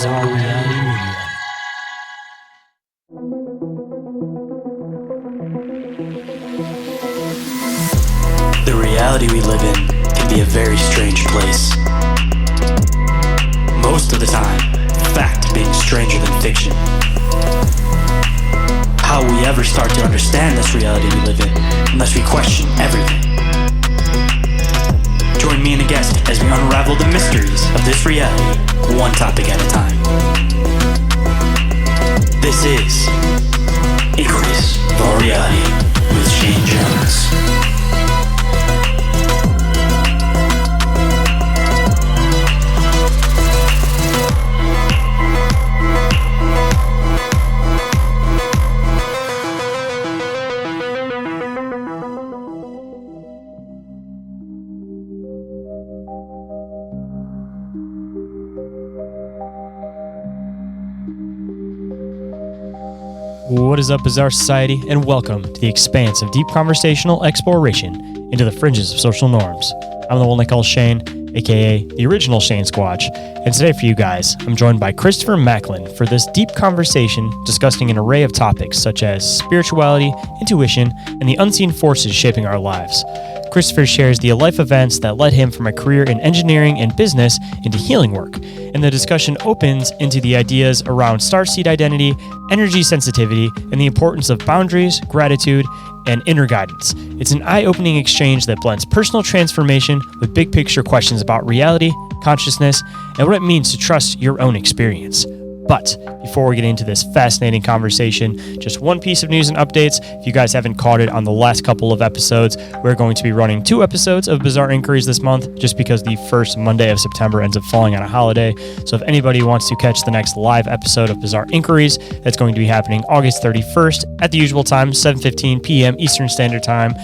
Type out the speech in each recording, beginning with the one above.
Bizarre Reality Media. The reality we live in can be a very strange place. Most of the time, fact being stranger than fiction. How will we ever start to understand this reality we live in unless we question everything? Join me and a guest as we unravel the mysteries of this reality, one topic at a time. This is Inquiries for Reality with Shayn Orin. What is up, Bizarre Society, and welcome to the expanse of deep conversational exploration into the fringes of social norms. I'm the one they call Shane, aka the original Shane Squatch, and today for you guys, I'm joined by Christopher Macklin for this deep conversation discussing an array of topics such as spirituality, intuition, and the unseen forces shaping our lives. Christopher shares the life events that led him from a career in engineering and business into healing work, and the discussion opens into the ideas around starseed identity, energy sensitivity, and the importance of boundaries, gratitude, and inner guidance. It's an eye-opening exchange that blends personal transformation with big picture questions about reality, consciousness, and what it means to trust your own experience. But before we get into this fascinating conversation, just one piece of news and updates. If you guys haven't caught it on the last couple of episodes, we're going to be running 2 episodes of Bizarre Inquiries this month, just because the first Monday of September ends up falling on a holiday. So if anybody wants to catch the next live episode of Bizarre Inquiries, that's going to be happening August 31st at the usual time, 7:15 p.m. Eastern Standard Time,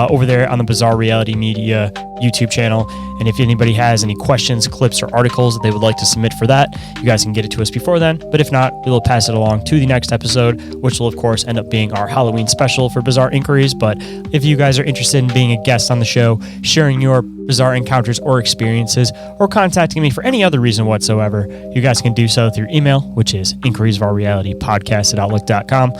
over there on the Bizarre Reality Media YouTube channel. And if anybody has any questions, clips, or articles that they would like to submit for that, you guys can get it to us before then. But if not, we will pass it along to the next episode, which will of course end up being our Halloween special for Bizarre Inquiries. But if you guys are interested in being a guest on the show, sharing your bizarre encounters or experiences, or contacting me for any other reason whatsoever, you guys can do so through email, which is inquiriesofourealitypodcast@outlook.com.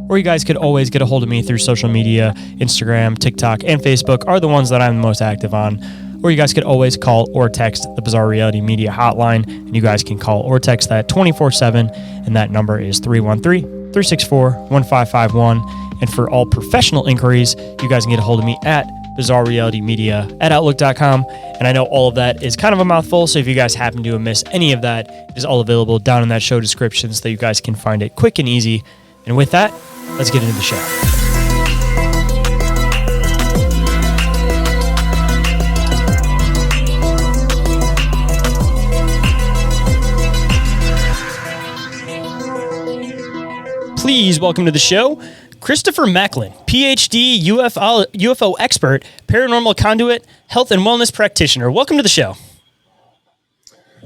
Or you guys could always get a hold of me through social media. Instagram, TikTok, and Facebook are the ones that I'm the most active on. Or you guys could always call or text the Bizarre Reality Media hotline, and you guys can call or text that 24/7, and that number is 313-364-1551. And for all professional inquiries, you guys can get a hold of me at bizarrerealitymedia@outlook.com. And I know all of that is kind of a mouthful, so if you guys happen to miss any of that, it is all available down in that show description so that you guys can find it quick and easy. And with that, let's get into the show. Please welcome to the show, Christopher Macklin, PhD, UFO expert, paranormal conduit, health and wellness practitioner. Welcome to the show.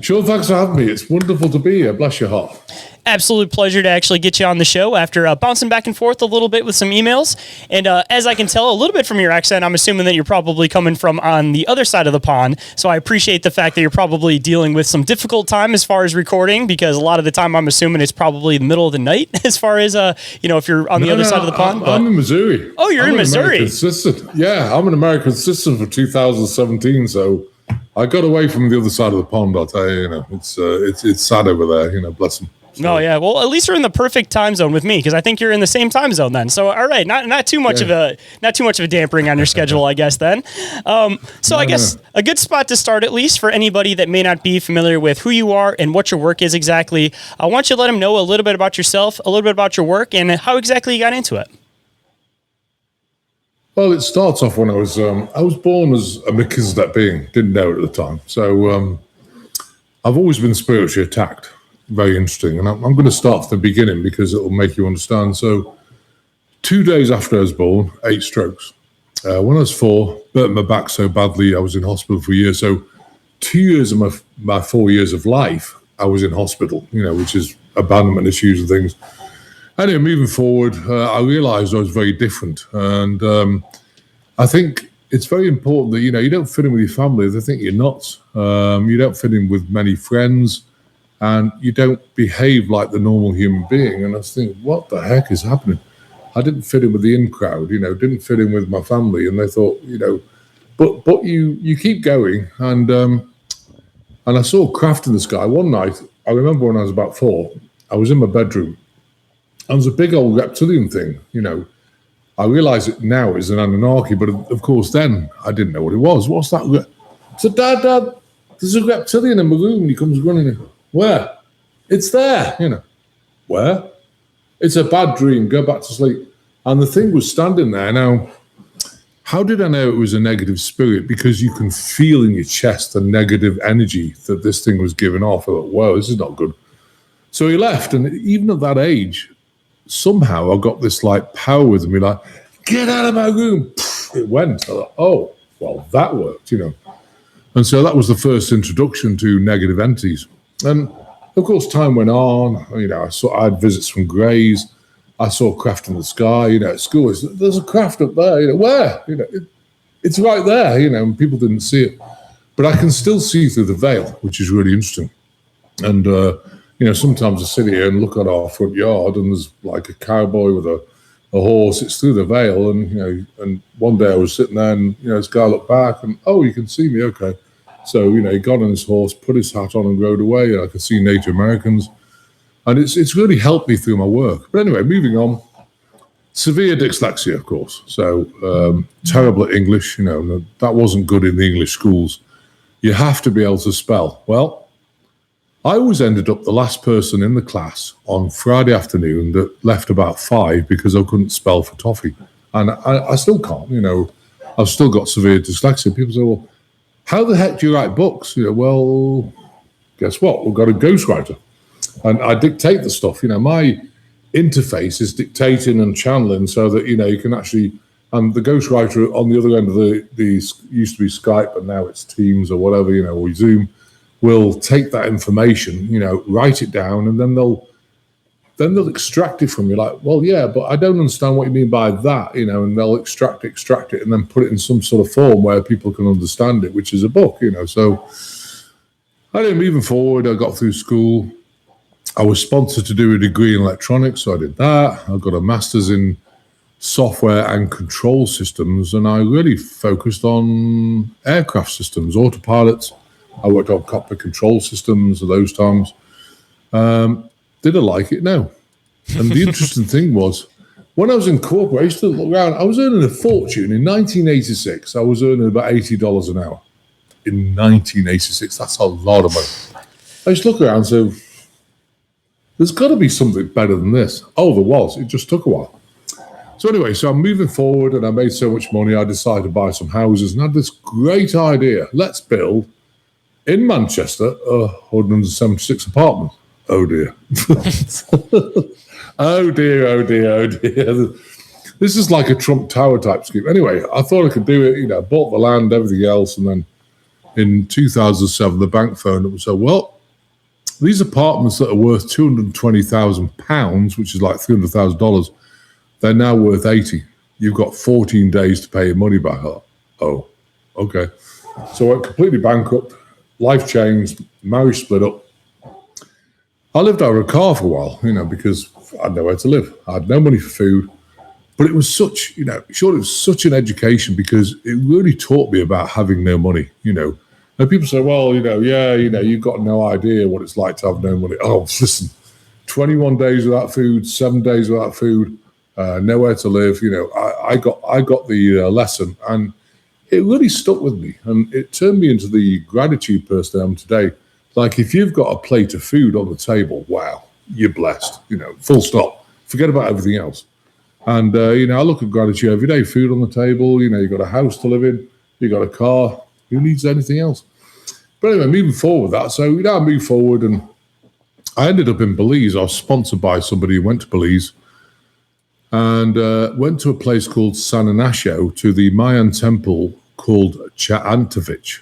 Sure, thanks for having me. It's wonderful to be here. Bless your heart. Absolute pleasure to actually get you on the show after bouncing back and forth a little bit with some emails. And as I can tell a little bit from your accent, I'm assuming that you're probably coming from on the other side of the pond. So I appreciate the fact that you're probably dealing with some difficult time as far as recording, because a lot of the time I'm assuming it's probably the middle of the night as far as, if you're on the other side of the pond. I'm in Missouri. Oh, you're in Missouri. Yeah, I'm an American citizen for 2017, so I got away from the other side of the pond, I'll tell you. It's sad over there, bless them. So. Oh yeah, well at least you're in the perfect time zone with me, because I think you're in the same time zone then. So all right, not too much of a dampering on your schedule, I guess then. I guess a good spot to start, at least for anybody that may not be familiar with who you are and what your work is exactly. I want you to let them know a little bit about yourself, a little bit about your work, and how exactly you got into it. Well, it starts off when I was born as a Melchizedek being, didn't know it at the time. So I've always been spiritually attacked. Very interesting. And I'm going to start from the beginning because it will make you understand. So 2 days after I was born, 8 strokes. When I was 4, burnt my back so badly, I was in hospital for a year. So 2 years of my 4 years of life, I was in hospital, which is abandonment issues and things. Anyway, moving forward, I realized I was very different. And I think it's very important that, you don't fit in with your family. They think you're nuts. You don't fit in with many friends. and you don't behave like the normal human being. And I was thinking, what the heck is happening? I didn't fit in with the in crowd, didn't fit in with my family. And they thought, but you keep going. And I saw craft in the sky. One night, I remember when I was about 4, I was in my bedroom. And there's a big old reptilian thing, I realise it now is an Anunnaki, but of course then I didn't know what it was. What's that? So Dad, there's a reptilian in my room, and he comes running in. Where? It's there, Where? It's a bad dream. Go back to sleep. And the thing was standing there. Now, how did I know it was a negative spirit? Because you can feel in your chest the negative energy that this thing was giving off. I thought, whoa, this is not good. So he left, and even at that age, somehow I got this like power with me, like, get out of my room. It went. I thought, oh, well, that worked, And so that was the first introduction to negative entities. And of course, time went on. I had visits from Greys. I saw craft in the sky. At school, there's a craft up there. Where? It's right there. And people didn't see it, but I can still see through the veil, which is really interesting. And sometimes I sit here and look at our front yard, and there's like a cowboy with a horse. It's through the veil, and and one day I was sitting there, and this guy looked back, and you can see me, okay. So he got on his horse, put his hat on, and rode away. And I could see Native Americans, and it's really helped me through my work. But anyway, moving on. Severe dyslexia, of course. So terrible at English. That wasn't good in the English schools. You have to be able to spell. Well, I always ended up the last person in the class on Friday afternoon that left about 5 because I couldn't spell for toffee. And I still can't, I've still got severe dyslexia. People say, well, how the heck do you write books? Well, guess what? We've got a ghostwriter. And I dictate the stuff. My interface is dictating and channeling so that, you can actually, and the ghostwriter on the other end of the used to be Skype, but now it's Teams or whatever, or Zoom, will take that information, write it down, and then they'll extract it from you. Like, well, yeah, but I don't understand what you mean by that, and they'll extract it, and then put it in some sort of form where people can understand it, which is a book, So anyway, moving forward, I got through school. I was sponsored to do a degree in electronics, so I did that. I got a master's in software and control systems, and I really focused on aircraft systems, autopilots. I worked on cockpit control systems at those times. Did I like it? No. And the interesting thing was, when I was in corporate, I used to look around. I was earning a fortune. In 1986, I was earning about $80 an hour. In 1986, that's a lot of money. I used to look around and say, there's got to be something better than this. Oh, there was. It just took a while. So anyway, I'm moving forward, and I made so much money, I decided to buy some houses and had this great idea. Let's build in Manchester, 176 apartments. Oh dear. Oh dear. This is like a Trump Tower type scheme. Anyway, I thought I could do it, bought the land, everything else. And then in 2007, the bank phoned up and said, well, these apartments that are worth £220,000, which is like $300,000, they're now worth 80. You've got 14 days to pay your money back. Oh, okay. So I went completely bankrupt. Life changed, marriage split up. I lived out of a car for a while, because I had nowhere to live. I had no money for food, but it was such, it was such an education because it really taught me about having no money, And people say, well, you've got no idea what it's like to have no money. Oh, listen, 21 days without food, 7 days without food, nowhere to live. I got the lesson, and it really stuck with me, and it turned me into the gratitude person I am today. Like, if you've got a plate of food on the table, wow, you're blessed, full stop. Forget about everything else. And, I look at gratitude every day. Food on the table, you've got a house to live in, you've got a car. Who needs anything else? But anyway, moving forward with that. So, I moved forward, and I ended up in Belize. I was sponsored by somebody who went to Belize and went to a place called San Ignacio, to the Mayan temple called Chattergeist.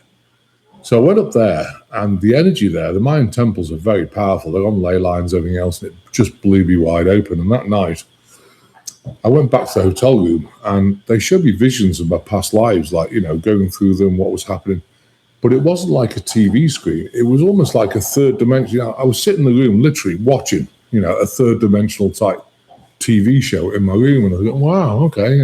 So I went up there, and the energy there, the Mayan temples are very powerful. They're on ley lines, everything else, and it just blew me wide open. And that night, I went back to the hotel room, and they showed me visions of my past lives, like, going through them, what was happening. but it wasn't like a TV screen. It was almost like a third dimension. I was sitting in the room literally watching, a third dimensional type TV show in my room, and I was going, wow, okay,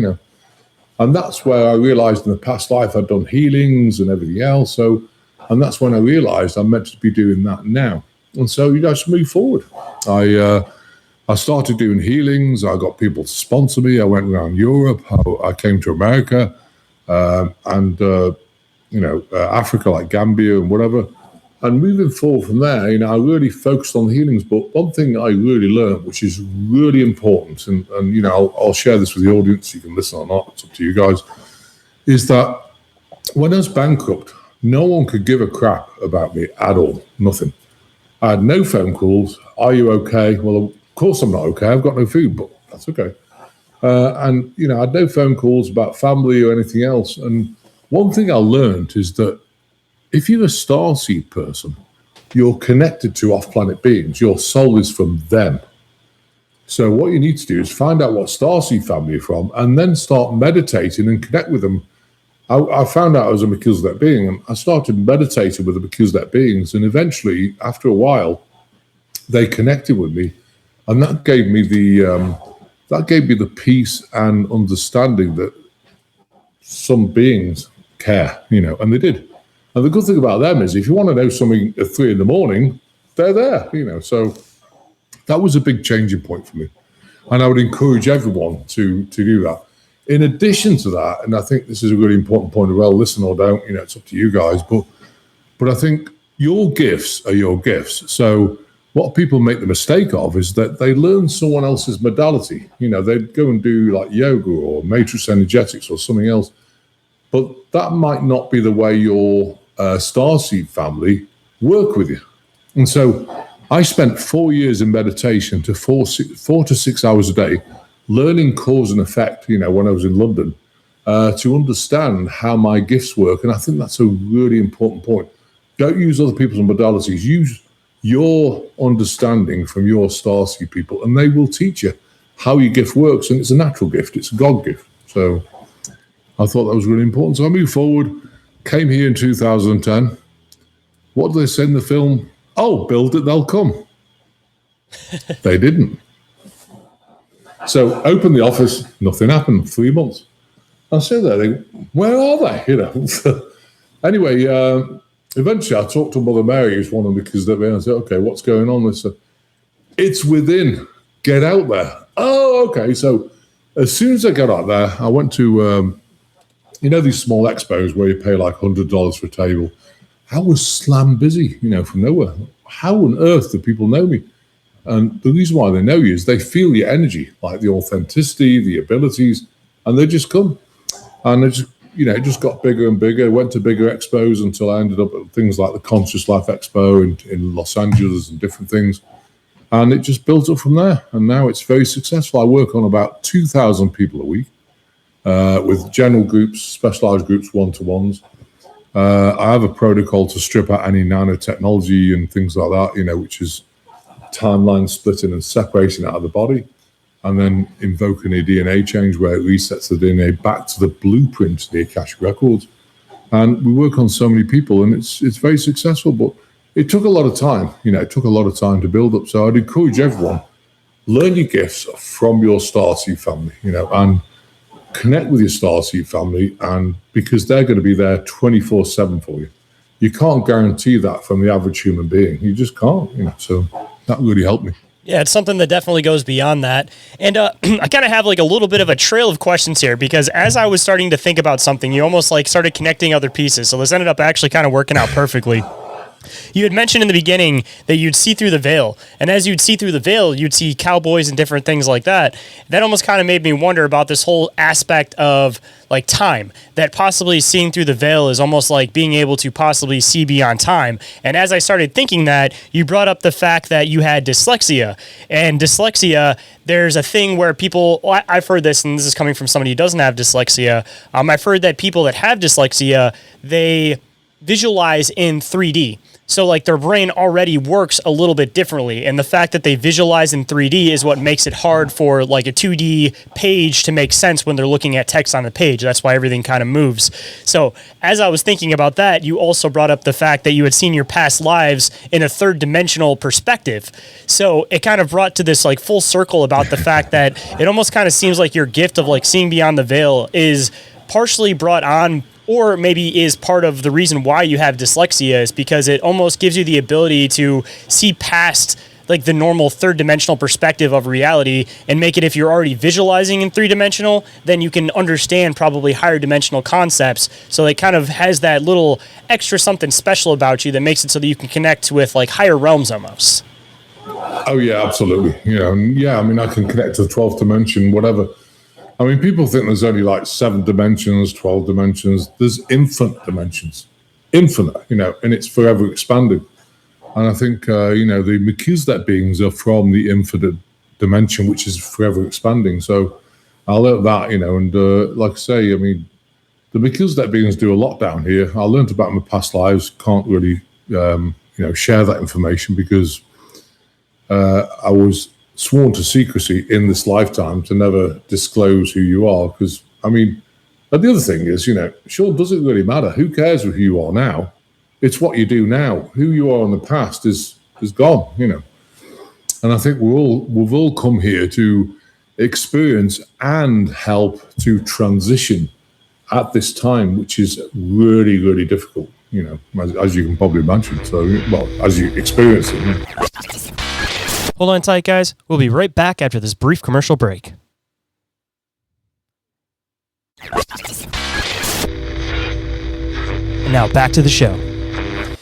And that's where I realized in the past life I'd done healings and everything else. And that's when I realized I'm meant to be doing that now. And so you just move forward. I started doing healings. I got people to sponsor me. I went around Europe. I came to America and Africa, like Gambia and whatever. And moving forward from there, I really focused on the healings. But one thing I really learned, which is really important, and I'll share this with the audience. You can listen or not. It's up to you guys. Is that when I was bankrupt, no one could give a crap about me at all. Nothing. I had no phone calls. Are you okay? Well, of course I'm not okay. I've got no food, but that's okay. And I had no phone calls about family or anything else. And one thing I learned is that if you're a starseed person, you're connected to off-planet beings. Your soul is from them. So what you need to do is find out what starseed family you're from, and then start meditating and connect with them. I found out I was a Melchizedek being, and I started meditating with the Melchizedek beings, and eventually, after a while, they connected with me, and that gave me the peace and understanding that some beings care, and they did. And the good thing about them is if you want to know something at 3 a.m, they're there, So that was a big changing point for me. And I would encourage everyone to do that. In addition to that, and I think this is a really important point as well, listen or don't, it's up to you guys, but I think your gifts are your gifts. So what people make the mistake of is that they learn someone else's modality. They'd go and do like yoga or matrix energetics or something else. But that might not be the way your starseed family work with you. And so I spent 4 years in meditation to 4 to 6 hours a day, learning cause and effect, when I was in London, to understand how my gifts work. And I think that's a really important point. Don't use other people's modalities. Use your understanding from your starseed people, and they will teach you how your gift works. And it's a natural gift. It's a God gift. So I thought that was really important. So I moved forward, came here in 2010. What did they say in the film? Oh, build it, they'll come. They didn't. So opened the office, nothing happened, 3 months. I said there, where are they? Anyway, eventually I talked to Mother Mary, who's one of them, because I said, okay, what's going on? They said, it's within, get out there. Oh, okay. So as soon as I got out there, I went to, these small expos where you pay like $100 for a table. I was slam busy, from nowhere. How on earth do people know me? And the reason why they know you is they feel your energy, like the authenticity, the abilities, and they just come. And it just got bigger and bigger. Went to bigger expos until I ended up at things like the Conscious Life Expo in Los Angeles and different things. And it just built up from there. And now it's very successful. I work on about 2,000 people a week with general groups, specialized groups, one-to-ones. I have a protocol to strip out any nanotechnology and things like that, which is timeline splitting and separating out of the body, and then invoking a DNA change where it resets the DNA back to the blueprint, the Akashic records. And we work on so many people, and it's very successful, but it took a lot of time. It took a lot of time to build up. So I'd encourage everyone, learn your gifts from your starseed family, and connect with your starseed family, and because they're going to be there 24/7 for you. You can't guarantee that from the average human being. You just can't, so that really helped me. Yeah, it's something that definitely goes beyond that. And I kind of have like a little bit of a trail of questions here, because as I was starting to think about something, you almost like started connecting other pieces. So this ended up actually kind of working out perfectly. You had mentioned in the beginning that you'd see through the veil. And as you'd see through the veil, you'd see cowboys and different things like that. That almost kind of made me wonder about this whole aspect of like time, that possibly seeing through the veil is almost like being able to possibly see beyond time. And as I started thinking that, you brought up the fact that you had dyslexia. And dyslexia, there's a thing where people, I've heard this, and this is coming from somebody who doesn't have dyslexia. I've heard that people that have dyslexia, they visualize in 3D. So like their brain already works a little bit differently. And the fact that they visualize in 3D is what makes it hard for like a 2D page to make sense when they're looking at text on the page. That's why everything kind of moves. So as I was thinking about that, you also brought up the fact that you had seen your past lives in a third dimensional perspective. So it kind of brought to this like full circle about the fact that it almost kind of seems like your gift of like seeing beyond the veil is partially brought on, or maybe is part of the reason why you have dyslexia, is because it almost gives you the ability to see past like the normal third dimensional perspective of reality and make it, if you're already visualizing in 3-dimensional, then you can understand probably higher dimensional concepts. So it kind of has that little extra something special about you that makes it so that you can connect with like higher realms almost. Oh yeah, absolutely. I mean, I can connect to the 12th dimension, whatever. I mean, people think there's only like 7 dimensions, 12 dimensions. There's infinite dimensions, infinite, and it's forever expanding. And I think, the Melchizedek beings are from the infinite dimension, which is forever expanding. So I learned that, and like I say, I mean, the Melchizedek beings do a lot down here. I learned about my past lives, can't really, share that information because I was sworn to secrecy in this lifetime to never disclose who you are. Because, I mean, but the other thing is, sure, does it really matter? Who cares who you are now? It's what you do now. Who you are in the past is gone, And I think we've all come here to experience and help to transition at this time, which is really, really difficult, as you can probably imagine. So, well, as you experience it. Hold on tight, guys. We'll be right back after this brief commercial break. And now back to the show.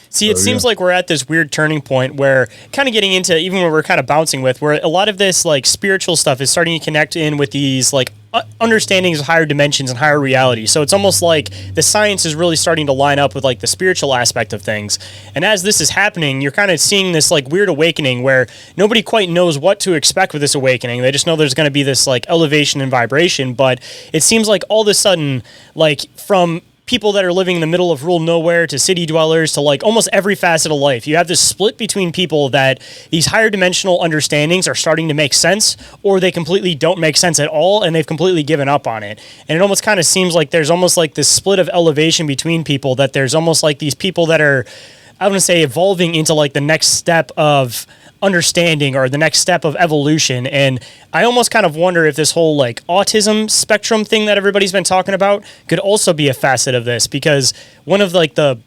See, it seems like we're at this weird turning point where kind of getting into, even when we're kind of bouncing with, where a lot of this like spiritual stuff is starting to connect in with these like understandings of higher dimensions and higher reality. So it's almost like the science is really starting to line up with like the spiritual aspect of things. And as this is happening, you're kind of seeing this like weird awakening where nobody quite knows what to expect with this awakening. They just know there's going to be this like elevation and vibration, but it seems like all of a sudden, like from people that are living in the middle of rural nowhere to city dwellers to like almost every facet of life, you have this split between people that these higher dimensional understandings are starting to make sense, or they completely don't make sense at all and they've completely given up on it. And it almost kind of seems like there's almost like this split of elevation between people, that there's almost like these people that are, I want to say, evolving into like the next step of understanding or the next step of evolution. And I almost kind of wonder if this whole like autism spectrum thing that everybody's been talking about could also be a facet of this, because one of like the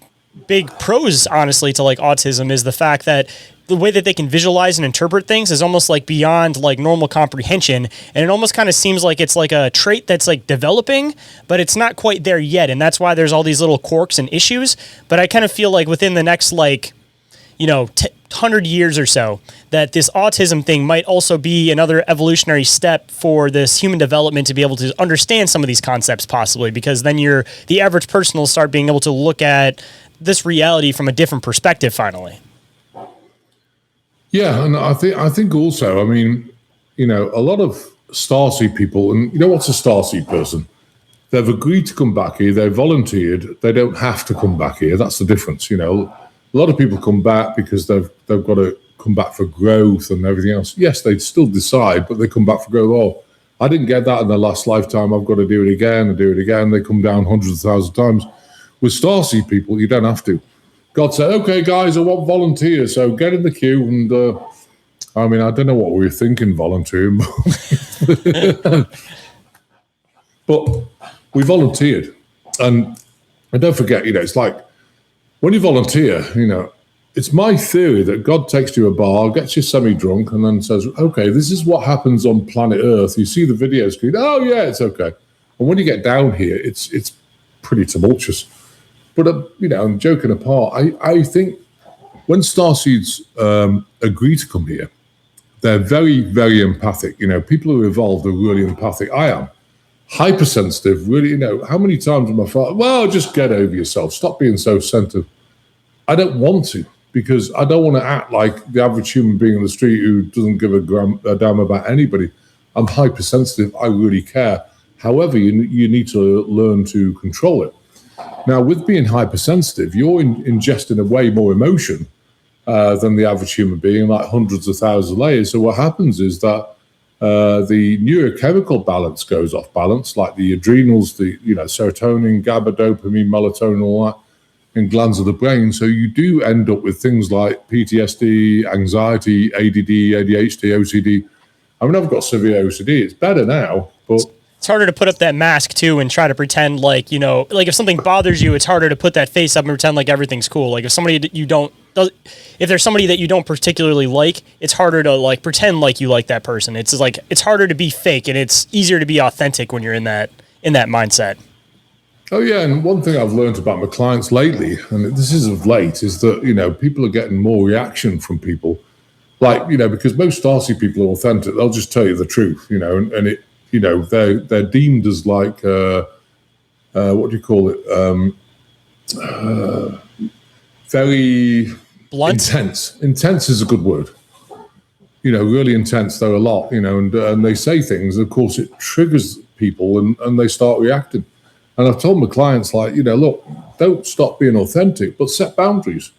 big pros, honestly, to like autism is the fact that the way that they can visualize and interpret things is almost like beyond like normal comprehension. And it almost kind of seems like it's like a trait that's like developing, but it's not quite there yet. And that's why there's all these little quirks and issues. But I kind of feel like within the next 100 years or so, that this autism thing might also be another evolutionary step for this human development to be able to understand some of these concepts possibly, because then the average person will start being able to look at this reality from a different perspective finally. Yeah, and I think also, I mean, a lot of starseed people, and what's a starseed person? They've agreed to come back here, they volunteered, they don't have to come back here. That's the difference, A lot of people come back because they've got to come back for growth and everything else. Yes, they still decide, but they come back for growth. Oh, I didn't get that in the last lifetime. I've got to do it again and do it again. They come down hundreds of thousands of times. With starseed people, you don't have to. God said, okay, guys, I want volunteers, so get in the queue. And I mean, I don't know what we were thinking volunteering, but we volunteered. And don't forget, it's like, when you volunteer, it's my theory that God takes you to a bar, gets you semi-drunk, and then says, okay, this is what happens on planet Earth. You see the video screen. Oh, yeah, it's okay. And when you get down here, it's pretty tumultuous. But, I'm joking apart. I think when starseeds agree to come here, they're very, very empathic. People who evolved are really empathic. I am. Hypersensitive, really, how many times am I thought, well, just get over yourself. Stop being so sensitive. I don't want to, because I don't want to act like the average human being on the street who doesn't give a damn about anybody. I'm hypersensitive. I really care. However, you need to learn to control it. Now, with being hypersensitive, you're ingesting a way more emotion than the average human being, like hundreds of thousands of layers. So what happens is that the neurochemical balance goes off balance, like the adrenals, the serotonin, GABA, dopamine, melatonin, all that, in glands of the brain. So you do end up with things like PTSD, anxiety, ADD, ADHD, OCD. I mean, I've got severe OCD. It's better now, but it's harder to put up that mask too and try to pretend like, like if something bothers you, it's harder to put that face up and pretend like everything's cool. Like if there's somebody that you don't particularly like, it's harder to like pretend like you like that person. It's like, it's harder to be fake, and it's easier to be authentic when you're in that mindset. Oh yeah, and one thing I've learned about my clients lately, and this is of late, is that people are getting more reaction from people, like because most Starseed people are authentic. They'll just tell you the truth, and it they're deemed as like what do you call it? Very blunt. Intense. Intense is a good word. Really intense. They're a lot. And they say things. Of course, it triggers people, and they start reacting. And I've told my clients, like, look, don't stop being authentic, but set boundaries.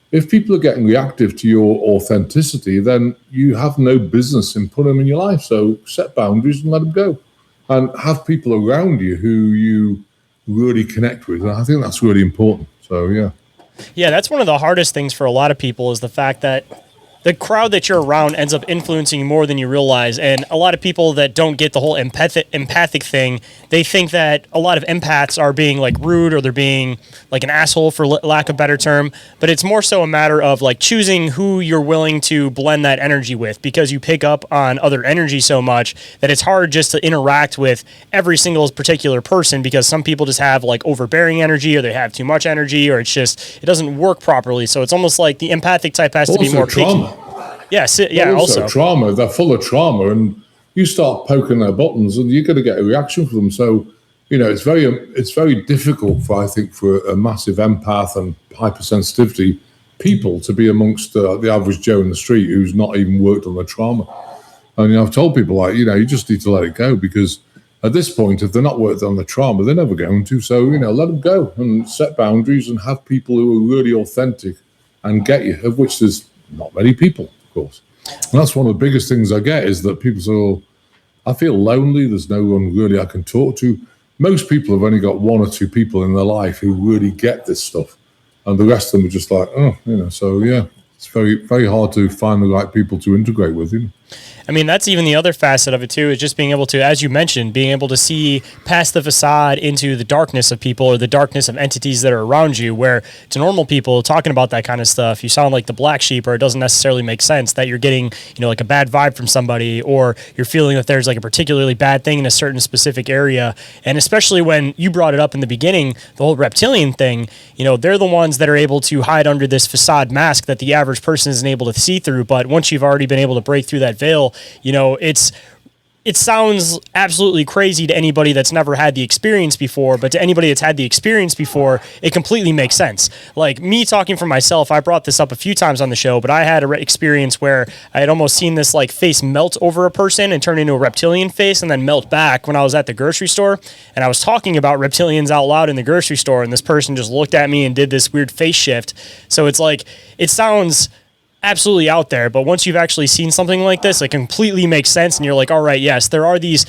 If people are getting reactive to your authenticity, then you have no business in putting them in your life. So set boundaries and let them go. And have people around you who you really connect with. And I think that's really important. So, yeah. Yeah, that's one of the hardest things for a lot of people, is the fact that the crowd that you're around ends up influencing you more than you realize. And a lot of people that don't get the whole empathic thing, they think that a lot of empaths are being like rude, or they're being like an asshole, for lack of a better term. But it's more so a matter of like choosing who you're willing to blend that energy with, because you pick up on other energy so much that it's hard just to interact with every single particular person, because some people just have like overbearing energy, or they have too much energy, or it doesn't work properly. So it's almost like the empathic type has to be more trauma. picky. Yes, yeah, also trauma. They're full of trauma, and you start poking their buttons, and you're going to get a reaction from them. So, it's very difficult for a massive empath and hypersensitivity people to be amongst the average Joe in the street who's not even worked on their trauma. And I've told people, like, you just need to let it go, because at this point, if they're not worked on the trauma, they're never going to. So, let them go and set boundaries, and have people who are really authentic and get you, of which there's not many people, of course. And that's one of the biggest things I get, is that people say, oh, I feel lonely. There's no one really I can talk to. Most people have only got one or two people in their life who really get this stuff. And the rest of them are just like, so yeah, it's very, very hard to find the right people to integrate with. I mean, that's even the other facet of it too, is just being able to, as you mentioned, being able to see past the facade into the darkness of people, or the darkness of entities that are around you, where to normal people talking about that kind of stuff, you sound like the black sheep, or it doesn't necessarily make sense that you're getting, like a bad vibe from somebody, or you're feeling that there's like a particularly bad thing in a certain specific area. And especially when you brought it up in the beginning, the whole reptilian thing, they're the ones that are able to hide under this facade mask that the average person isn't able to see through. But once you've already been able to break through that veil, it sounds absolutely crazy to anybody that's never had the experience before, but to anybody that's had the experience before, it completely makes sense. Like me talking for myself, I brought this up a few times on the show, but I had an experience where I had almost seen this like face melt over a person and turn into a reptilian face, and then melt back when I was at the grocery store. And I was talking about reptilians out loud in the grocery store, and this person just looked at me and did this weird face shift. So it's like, it sounds absolutely out there, but once you've actually seen something like this, it completely makes sense, and you're like, all right, yes, there are these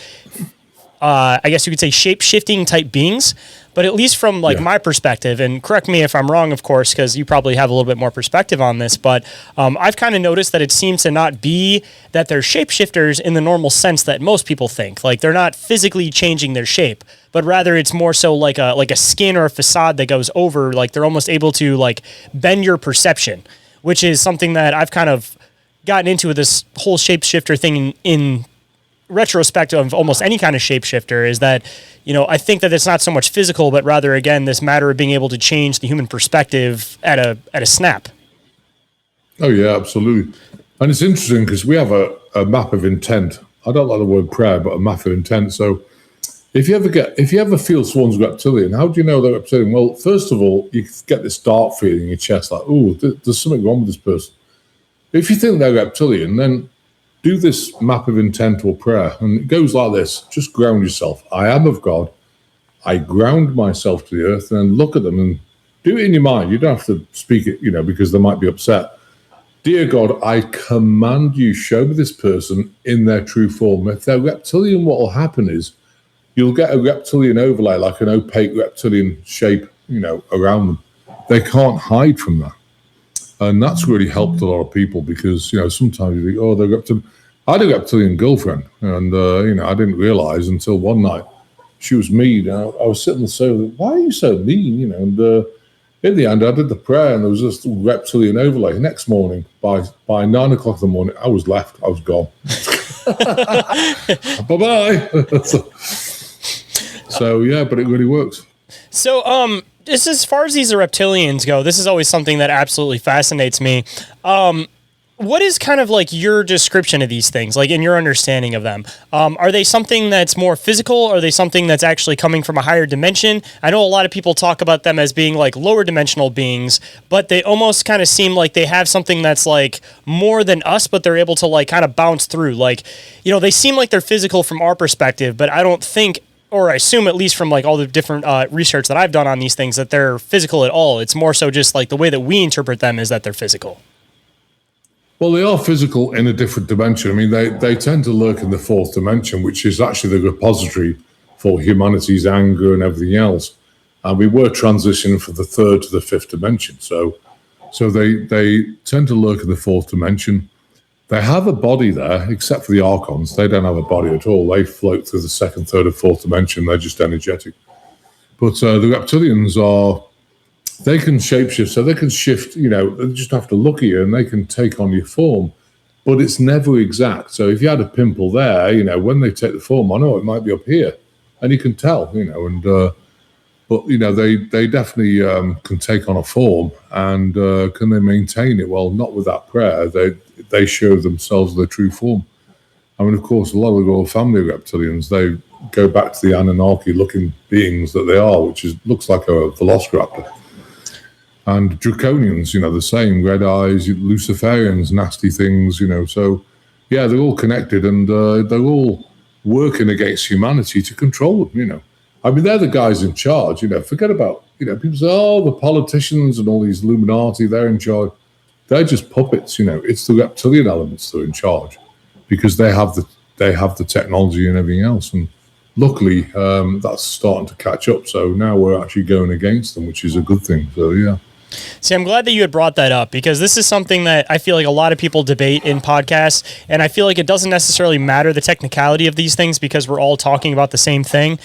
I guess you could say shape-shifting type beings, but at least from like my perspective, and correct me if I'm wrong, of course, because you probably have a little bit more perspective on this, but I've kind of noticed that it seems to not be that they're shapeshifters in the normal sense that most people think. Like they're not physically changing their shape, but rather it's more so like a skin or a facade that goes over, like they're almost able to like bend your perception, which is something that I've kind of gotten into with this whole shapeshifter thing in retrospect of almost any kind of shapeshifter, is that, you know, I think that it's not so much physical, but rather, again, this matter of being able to change the human perspective at a snap. Oh, yeah, absolutely. And it's interesting because we have a map of intent. I don't like the word prayer, but a map of intent. So if you ever feel someone's reptilian, how do you know they're reptilian? Well, first of all, you get this dark feeling in your chest, like, oh, there's something wrong with this person. If you think they're reptilian, then do this map of intent or prayer. And it goes like this. Just ground yourself. I am of God. I ground myself to the earth and then look at them and do it in your mind. You don't have to speak it, because they might be upset. Dear God, I command you, show me this person in their true form. If they're reptilian, what will happen is you'll get a reptilian overlay, like an opaque reptilian shape, around them. They can't hide from that. And that's really helped a lot of people because, sometimes you think, oh, they're reptilian. I had a reptilian girlfriend and, I didn't realize until one night she was mean. I was sitting there saying, why are you so mean? And in the end, I did the prayer and there was this reptilian overlay. Next morning, by 9 o'clock in the morning, I was left. I was gone. Bye-bye. So, yeah, but it really works. So, just as far as these reptilians go, this is always something that absolutely fascinates me. What is kind of like your description of these things, like in your understanding of them? Are they something that's more physical? Or are they something that's actually coming from a higher dimension? I know a lot of people talk about them as being like lower dimensional beings, but they almost kind of seem like they have something that's like more than us, but they're able to like kind of bounce through. Like, they seem like they're physical from our perspective, but I don't think, or I assume at least from like all the different research that I've done on these things, that they're physical at all. It's more so just like the way that we interpret them is that they're physical. Well, they are physical in a different dimension. I mean, they tend to lurk in the fourth dimension, which is actually the repository for humanity's anger and everything else. And we were transitioning from the third to the fifth dimension. So they tend to lurk in the fourth dimension. They have a body there, except for the Archons. They don't have a body at all. They float through the second, third, and fourth dimension. They're just energetic. But the reptilians they can shapeshift, so they can shift, they just have to look at you and they can take on your form, but it's never exact. So if you had a pimple there, when they take the form, I know it might be up here, and you can tell, but they definitely can take on a form, and can they maintain it? Well, not with that prayer. They show themselves their true form. I mean, of course, a lot of the royal family reptilians, they go back to the Anunnaki-looking beings that they are, which looks like a velociraptor. And draconians, the same, red eyes, Luciferians, nasty things, So, yeah, they're all connected and they're all working against humanity to control them, I mean, they're the guys in charge, Forget about, people say, oh, the politicians and all these Illuminati, they're in charge. They're just puppets, It's the reptilian elements that are in charge because they have the technology and everything else. And luckily, that's starting to catch up. So now we're actually going against them, which is a good thing. So, yeah. See, I'm glad that you had brought that up because this is something that I feel like a lot of people debate in podcasts, and I feel like it doesn't necessarily matter the technicality of these things because we're all talking about the same thing.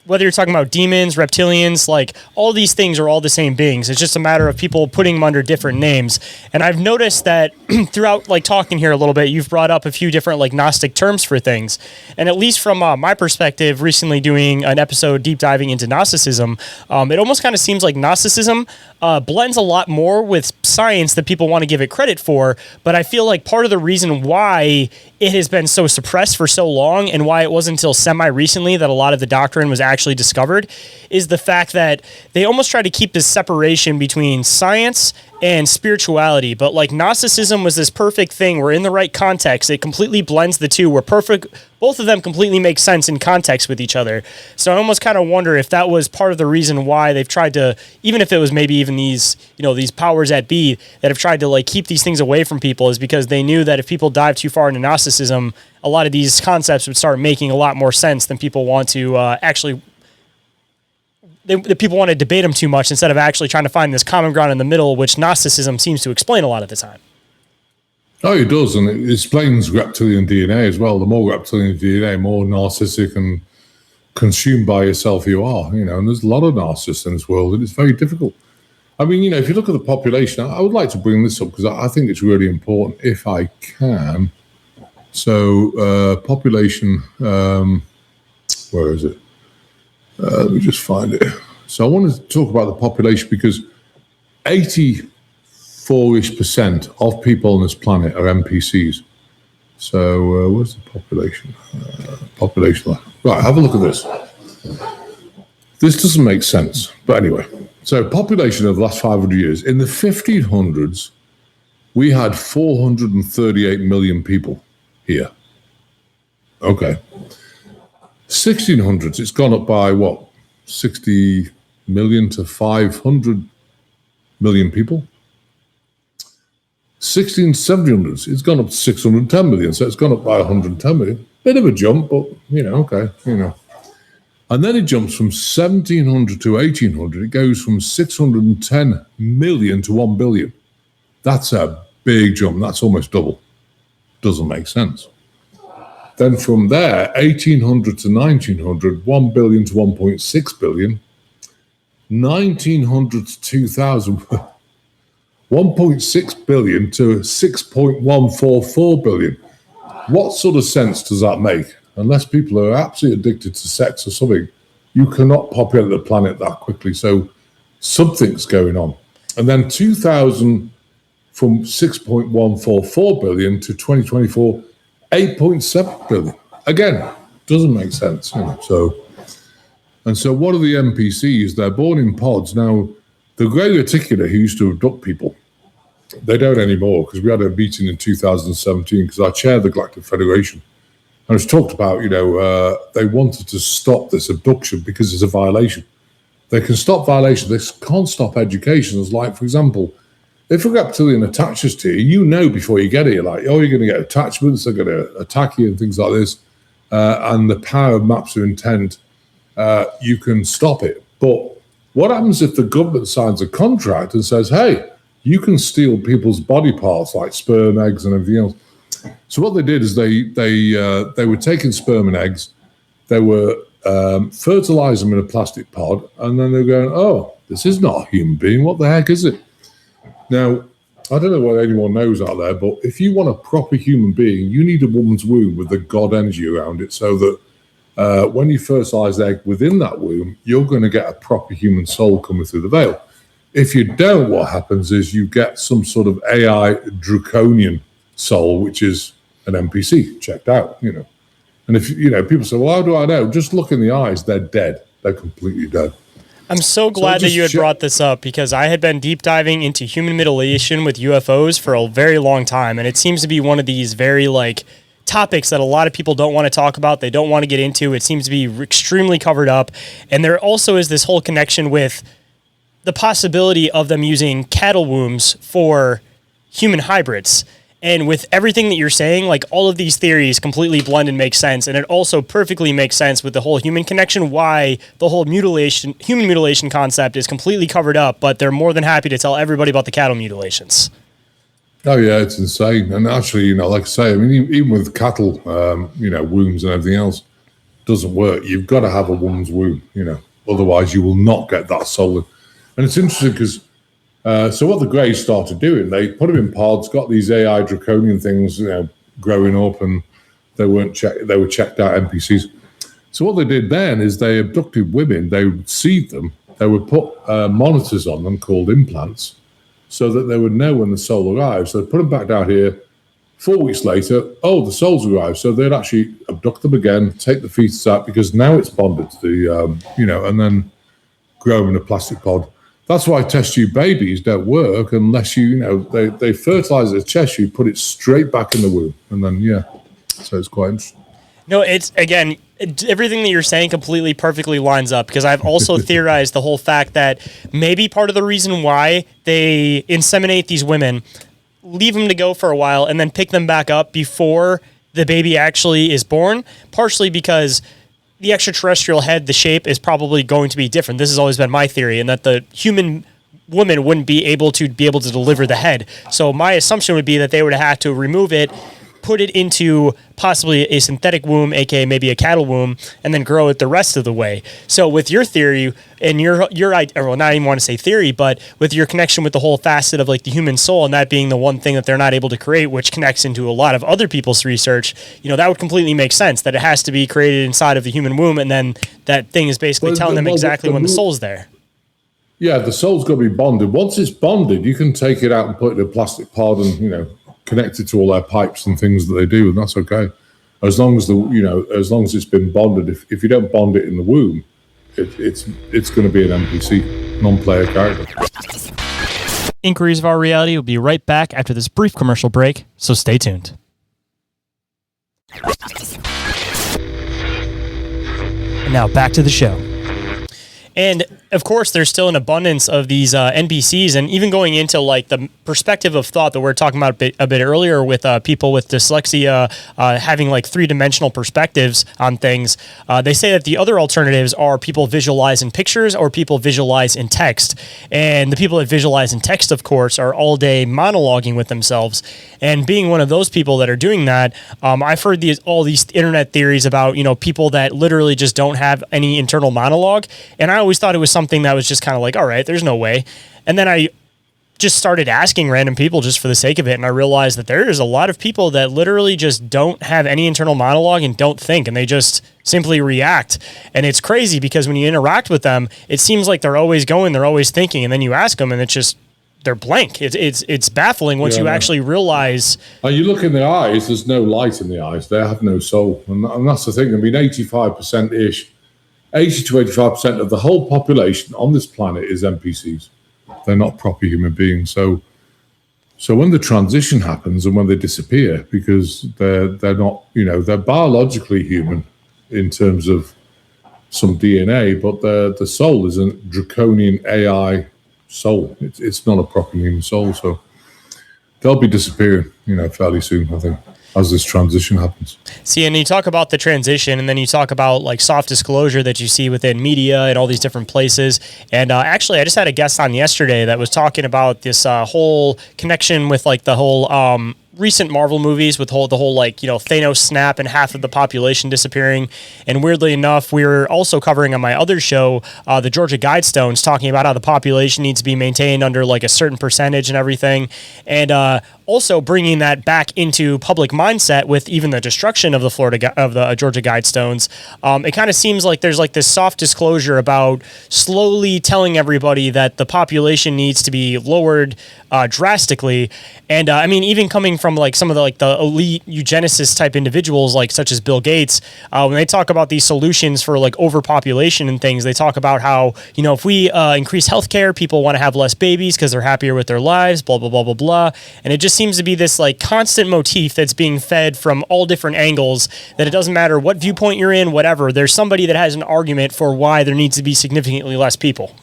Whether you're talking about demons, reptilians, like all these things are all the same beings. It's just a matter of people putting them under different names. And I've noticed that throughout like talking here a little bit, you've brought up a few different like Gnostic terms for things. And at least from my perspective, recently doing an episode deep diving into Gnosticism, it almost kind of seems like Gnosticism blends a lot more with science that people want to give it credit for. But I feel like part of the reason why it has been so suppressed for so long and why it wasn't until semi-recently that a lot of the doctrine was actually discovered is the fact that they almost try to keep this separation between science and spirituality. But like Gnosticism was this perfect thing where in the right context, it completely blends the two where both of them completely make sense in context with each other. So I almost kind of wonder if that was part of the reason why they've tried to, even if it was maybe even these, these powers that be that have tried to like keep these things away from people is because they knew that if people dive too far into Gnosticism, a lot of these concepts would start making a lot more sense than people want to the people want to debate them too much instead of actually trying to find this common ground in the middle, which Gnosticism seems to explain a lot of the time. Oh, it does, and it explains reptilian DNA as well. The more reptilian DNA, more narcissistic and consumed by yourself you are, and there's a lot of narcissists in this world, and it's very difficult. I mean, if you look at the population, I would like to bring this up because I think it's really important if I can. So, population, where is it? Let me just find it. So I wanted to talk about the population because 84-ish% of people on this planet are NPCs. So where's the population? Population. Right, have a look at this. This doesn't make sense. But anyway, so population of the last 500 years. In the 1500s, we had 438 million people here. Okay. 1600s, it's gone up by what? 60 million to 500 million people. 1700s, it's gone up to 610 million, so it's gone up by 110 million. Bit of a jump, but, okay, And then it jumps from 1700 to 1800. It goes from 610 million to 1 billion. That's a big jump. That's almost double. Doesn't make sense. Then from there, 1800 to 1900, 1 billion to 1.6 billion. 1900 to 2000, 1.6 billion to 6.144 billion. What sort of sense does that make? Unless people are absolutely addicted to sex or something, you cannot populate the planet that quickly. So something's going on. And then 2000, from 6.144 billion to 2024, 8.7 billion. Again, doesn't make sense. So what are the NPCs? They're born in pods. Now, the Grey Reticular who used to abduct people, they don't anymore, because we had a meeting in 2017, because I chair the Galactic Federation. And it's talked about, they wanted to stop this abduction because it's a violation. They can stop violation. They can't stop educations. Like, for example, if a reptilian attaches to you, before you get here, like, you're going to get attachments, they're going to attack you and things like this. And the power of maps of intent, you can stop it. But what happens if the government signs a contract and says, hey, you can steal people's body parts like sperm, eggs, and everything else? So what they did is they were taking sperm and eggs, they were fertilizing them in a plastic pod, and then they're going, oh, this is not a human being. What the heck is it? Now, I don't know what anyone knows out there, but if you want a proper human being, you need a woman's womb with the God energy around it, so that when you fertilize the egg within that womb, you're going to get a proper human soul coming through the veil. If you don't, what happens is you get some sort of AI draconian soul, which is an NPC, checked out, And if, people say, well, how do I know? Just look in the eyes. They're dead. They're completely dead. I'm so glad that you had brought this up, because I had been deep diving into human mutilation with UFOs for a very long time. And it seems to be one of these very topics that a lot of people don't want to talk about. They don't want to get into. It seems to be extremely covered up. And there also is this whole connection with the possibility of them using cattle wombs for human hybrids. And with everything that you're saying, all of these theories completely blend and make sense. And it also perfectly makes sense with the whole human connection, why the whole human mutilation concept is completely covered up, but they're more than happy to tell everybody about the cattle mutilations. Oh, yeah, it's insane. And actually, like I say, even with cattle, wombs and everything else, doesn't work. You've got to have a woman's womb, otherwise you will not get that soul in. And it's interesting because so what the Greys started doing, they put them in pods, got these AI draconian things, growing up, and they were checked out NPCs. So what they did then is they abducted women, they would seed them, they would put monitors on them called implants, so that they would know when the soul arrived. So they put them back down here. 4 weeks later, oh, the soul's arrived. So they'd actually abduct them again, take the fetus out, because now it's bonded to the, and then grow them in a plastic pod. That's why test tube babies don't work unless they fertilize the chest tube, put it straight back in the womb, and then so it's quite interesting. No, it's again, everything that you're saying completely perfectly lines up, because I've also theorized the whole fact that maybe part of the reason why they inseminate these women, leave them to go for a while, and then pick them back up before the baby actually is born, partially because the extraterrestrial head, the shape is probably going to be different. This has always been my theory, and that the human woman wouldn't be able to deliver the head. So my assumption would be that they would have to remove it, put it into possibly a synthetic womb, aka maybe a cattle womb, and then grow it the rest of the way. So with your theory and your well, not even want to say theory, but with your connection with the whole facet of the human soul, and that being the one thing that they're not able to create, which connects into a lot of other people's research, that would completely make sense, that it has to be created inside of the human womb, and then that thing is basically telling them exactly when the soul's there. Yeah, the soul's got to be bonded. Once it's bonded, you can take it out and put it in a plastic pod and, connected to all their pipes and things that they do, and that's okay. As long as as long as it's been bonded. If you don't bond it in the womb, it's going to be an NPC, non-player character. Inquiries of Our Reality will be right back after this brief commercial break, so stay tuned. And now back to the show. And of course, there's still an abundance of these NPCs, and even going into like the perspective of thought that we are talking about a bit earlier with people with dyslexia having like three-dimensional perspectives on things. They say that the other alternatives are people visualize in pictures or people visualize in text. And the people that visualize in text, of course, are all day monologuing with themselves. And being one of those people that are doing that, I've heard all these internet theories about, people that literally just don't have any internal monologue. And I always thought it was something that was just kind of like, all right, there's no way. And then I just started asking random people just for the sake of it. And I realized that there is a lot of people that literally just don't have any internal monologue and don't think, and they just simply react. And it's crazy because when you interact with them, it seems like they're always going, they're always thinking. And then you ask them and it's just, they're blank. It's baffling once you actually realize. You look in their eyes, there's no light in the eyes. They have no soul. And that's the thing. I mean, 85%-ish, 80 to 85% of the whole population on this planet is NPCs. They're not proper human beings. So when the transition happens and when they disappear, because they're not, they're biologically human in terms of some DNA, but the soul is a draconian AI soul. It's not a proper human soul. So they'll be disappearing, fairly soon, I think, as this transition happens. See, and you talk about the transition, and then you talk about like soft disclosure that you see within media and all these different places. And actually, I just had a guest on yesterday that was talking about this whole connection with like the whole recent Marvel movies with the whole Thanos snap and half of the population disappearing. And weirdly enough, we were also covering on my other show, the Georgia Guidestones, talking about how the population needs to be maintained under like a certain percentage and everything. And also bringing that back into public mindset with even the destruction of the Georgia Guidestones. It kind of seems like there's like this soft disclosure about slowly telling everybody that the population needs to be lowered drastically. And I mean, even coming from like some of the elite eugenicist type individuals, like such as Bill Gates, when they talk about these solutions for like overpopulation and things, they talk about how, if we increase healthcare, people want to have less babies because they're happier with their lives, blah, blah, blah, blah, blah. And it just seems to be this like constant motif that's being fed from all different angles, that it doesn't matter what viewpoint you're in, whatever, there's somebody that has an argument for why there needs to be significantly less people.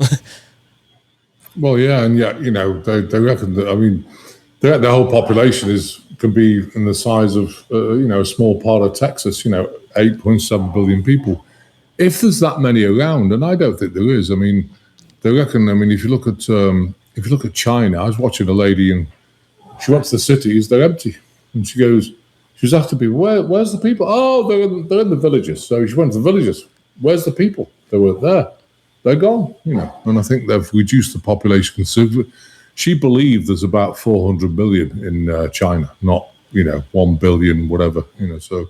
Well, yeah, and yeah, they reckon that, I mean, the whole population can be in the size of, a small part of Texas, 8.7 billion people. If there's that many around, and I don't think there is, I mean, they reckon, I mean, if you look at China, I was watching a lady and she went to the cities, they're empty. And she was asked to be, where's the people? Oh, they're in the villages. So she went to the villages. Where's the people? They weren't there. They're gone, And I think they've reduced the population considerably. She believed there's about 400 million in China, not, 1 billion, whatever, So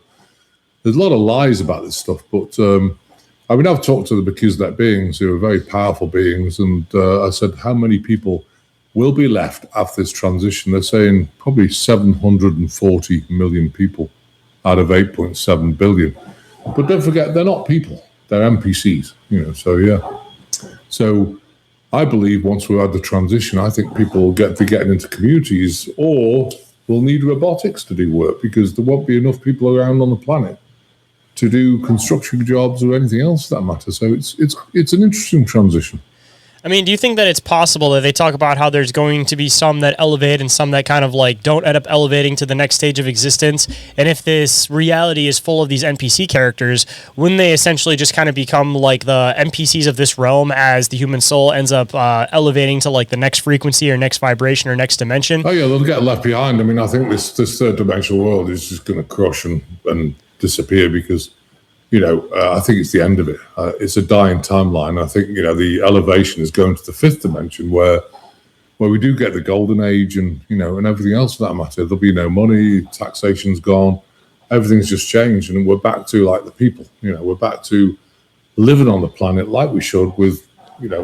there's a lot of lies about this stuff. But, I mean, I've talked to the Melchizedek beings who are very powerful beings. And I said, how many people will be left after this transition? They're saying probably 740 million people out of 8.7 billion. But don't forget, they're not people. They're NPCs, So, yeah. So I believe once we've had the transition, I think people will be getting into communities, or we'll need robotics to do work because there won't be enough people around on the planet to do construction jobs or anything else for that matter. So it's an interesting transition. I mean, do you think that it's possible that they talk about how there's going to be some that elevate and some that kind of like don't end up elevating to the next stage of existence? And if this reality is full of these NPC characters, wouldn't they essentially just kind of become like the NPCs of this realm as the human soul ends up elevating to like the next frequency or next vibration or next dimension? Oh, yeah, they'll get left behind. I mean, I think this third dimensional world is just going to crush and disappear because I think it's the end of it. It's a dying timeline. I think, the elevation is going to the fifth dimension where we do get the golden age and, and everything else for that matter. There'll be no money, taxation's gone, everything's just changed. And we're back to like the people, we're back to living on the planet like we should with,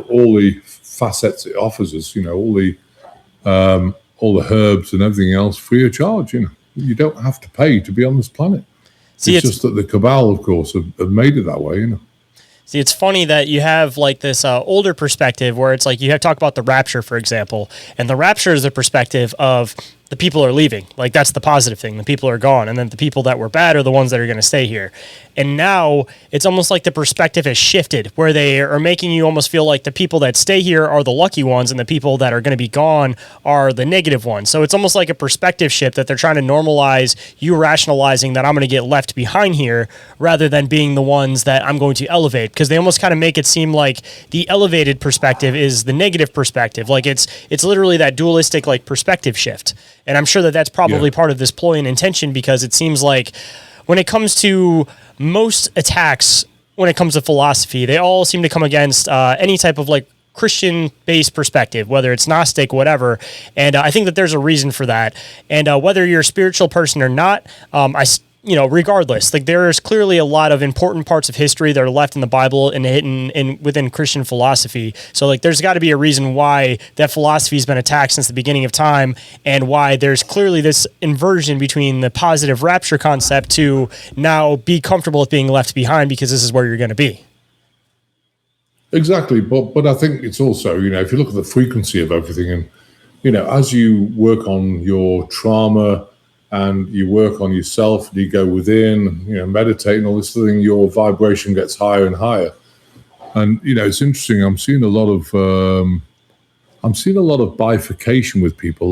all the facets it offers us, all the herbs and everything else free of charge. You don't have to pay to be on this planet. See, it's just that the cabal, of course, have made it that way, See, it's funny that you have like this older perspective where it's like you have talk about the rapture, for example, and the rapture is the perspective of the people are leaving. Like, that's the positive thing. The people are gone. And then the people that were bad are the ones that are going to stay here. And now it's almost like the perspective has shifted, where they are making you almost feel like the people that stay here are the lucky ones and the people that are going to be gone are the negative ones. So it's almost like a perspective shift that they're trying to normalize you rationalizing that I'm going to get left behind here rather than being the ones that I'm going to elevate, because they almost kind of make it seem like the elevated perspective is the negative perspective. Like it's literally that dualistic like perspective shift. And I'm sure that that's probably part of this ploy and intention, because it seems like when it comes to most attacks, when it comes to philosophy, they all seem to come against any type of like Christian-based perspective, whether it's Gnostic, whatever. And I think that there's a reason for that. And whether you're a spiritual person or not, regardless, like there's clearly a lot of important parts of history that are left in the Bible and hidden within Christian philosophy. So like there's got to be a reason why that philosophy has been attacked since the beginning of time, and why there's clearly this inversion between the positive rapture concept to now be comfortable with being left behind because this is where you're going to be. Exactly, but I think it's also, if you look at the frequency of everything, and as you work on your trauma and you work on yourself, and you go within, meditate and all this thing, your vibration gets higher and higher. And it's interesting. I'm seeing a lot of bifurcation with people,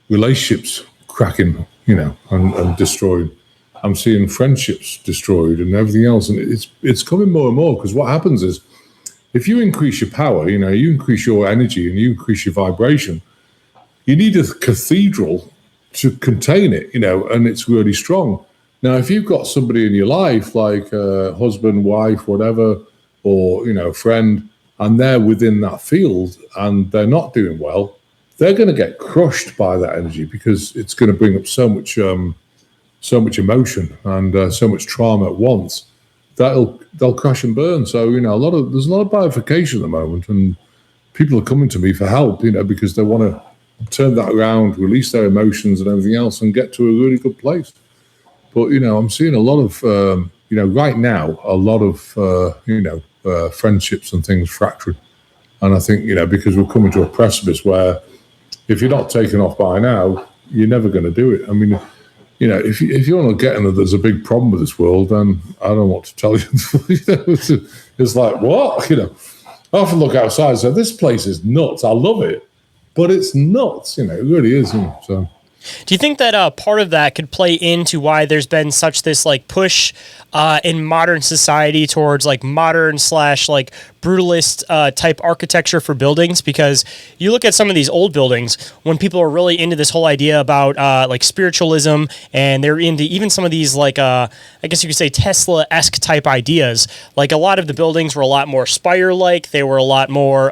relationships cracking, and destroyed. I'm seeing friendships destroyed and everything else, and it's coming more and more, because what happens is, if you increase your power, you increase your energy and you increase your vibration, you need a cathedral to contain it, and it's really strong. Now, if you've got somebody in your life, like a husband, wife, whatever, or, friend, and they're within that field and they're not doing well, they're going to get crushed by that energy, because it's going to bring up so much emotion and so much trauma at once that they'll crash and burn. So, there's a lot of bifurcation at the moment, and people are coming to me for help, because they want to turn that around, release their emotions and everything else, and get to a really good place. But, I'm seeing a lot of, right now, a lot of, friendships and things fractured. And I think, because we're coming to a precipice where if you're not taken off by now, you're never going to do it. I mean, if you want to get in that there's a big problem with this world, then I don't know what to tell you. It's like, what? I often look outside and say, this place is nuts. I love it. But it's nuts, it really is. So, do you think that part of that could play into why there's been such this like push in modern society towards like modern / like brutalist type architecture for buildings? Because you look at some of these old buildings, when people are really into this whole idea about like spiritualism, and they're into even some of these like I guess you could say Tesla-esque type ideas. Like a lot of the buildings were a lot more spire-like, they were a lot more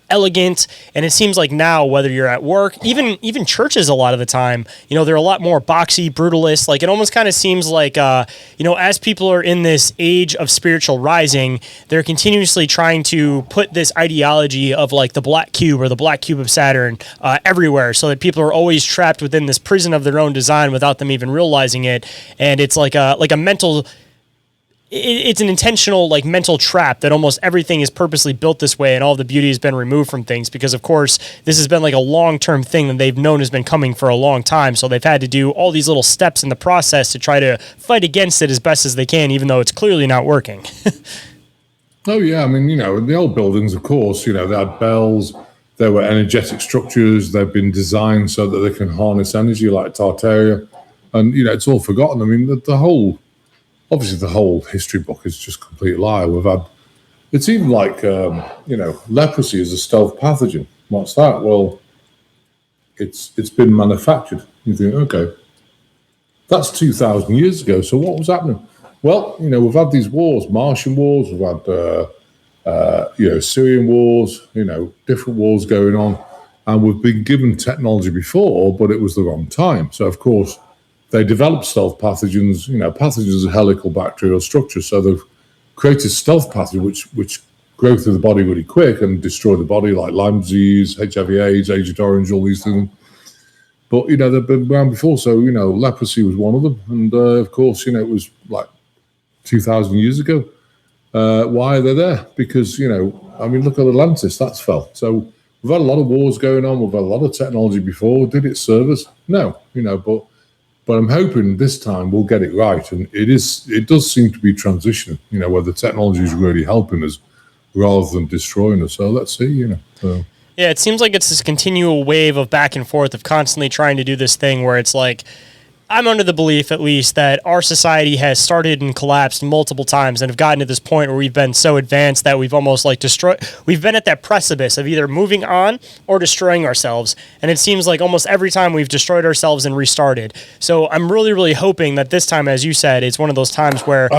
elegant, and it seems like now, whether you're at work, even churches, a lot of the time, they're a lot more boxy, brutalist. Like it almost kind of seems like as people are in this age of spiritual rising, they're continuously trying to put this ideology of like the black cube or the black cube of Saturn everywhere, so that people are always trapped within this prison of their own design without them even realizing it. And it's like a mental, it's an intentional like mental trap that almost everything is purposely built this way, and all the beauty has been removed from things, because of course this has been like a long-term thing that they've known has been coming for a long time. So they've had to do all these little steps in the process to try to fight against it as best as they can, even though it's clearly not working. Oh, yeah. I mean, in the old buildings, of course, they had bells, there were energetic structures, they've been designed so that they can harness energy like Tartaria. And, it's all forgotten. I mean, the whole history book is just a complete lie. It's even like, leprosy is a stealth pathogen. What's that? Well, it's been manufactured. You think, okay, that's 2,000 years ago. So what was happening? Well, we've had these wars, Martian wars, we've had, Syrian wars, different wars going on. And we've been given technology before, but it was the wrong time. So, of course, they developed stealth pathogens. Pathogens are helical bacterial structures. So they've created stealth pathogens which grow through the body really quick and destroy the body, like Lyme disease, HIV/AIDS, Agent Orange, all these things. But, they've been around before. So, leprosy was one of them. And, of course, it was like 2,000 years ago. Why are they there? Because, look at Atlantis, that's fell. So we've had a lot of wars going on. We've had a lot of technology before. Did it serve us? No, but I'm hoping this time we'll get it right. And it does seem to be transitioning, where the technology is really helping us rather than destroying us. So let's see, So. Yeah, it seems like it's this continual wave of back and forth of constantly trying to do this thing where it's like, I'm under the belief, at least, that our society has started and collapsed multiple times and have gotten to this point where we've been so advanced that we've almost like we've been at that precipice of either moving on or destroying ourselves. And it seems like almost every time we've destroyed ourselves and restarted. So I'm really, really hoping that this time, as you said, it's one of those times where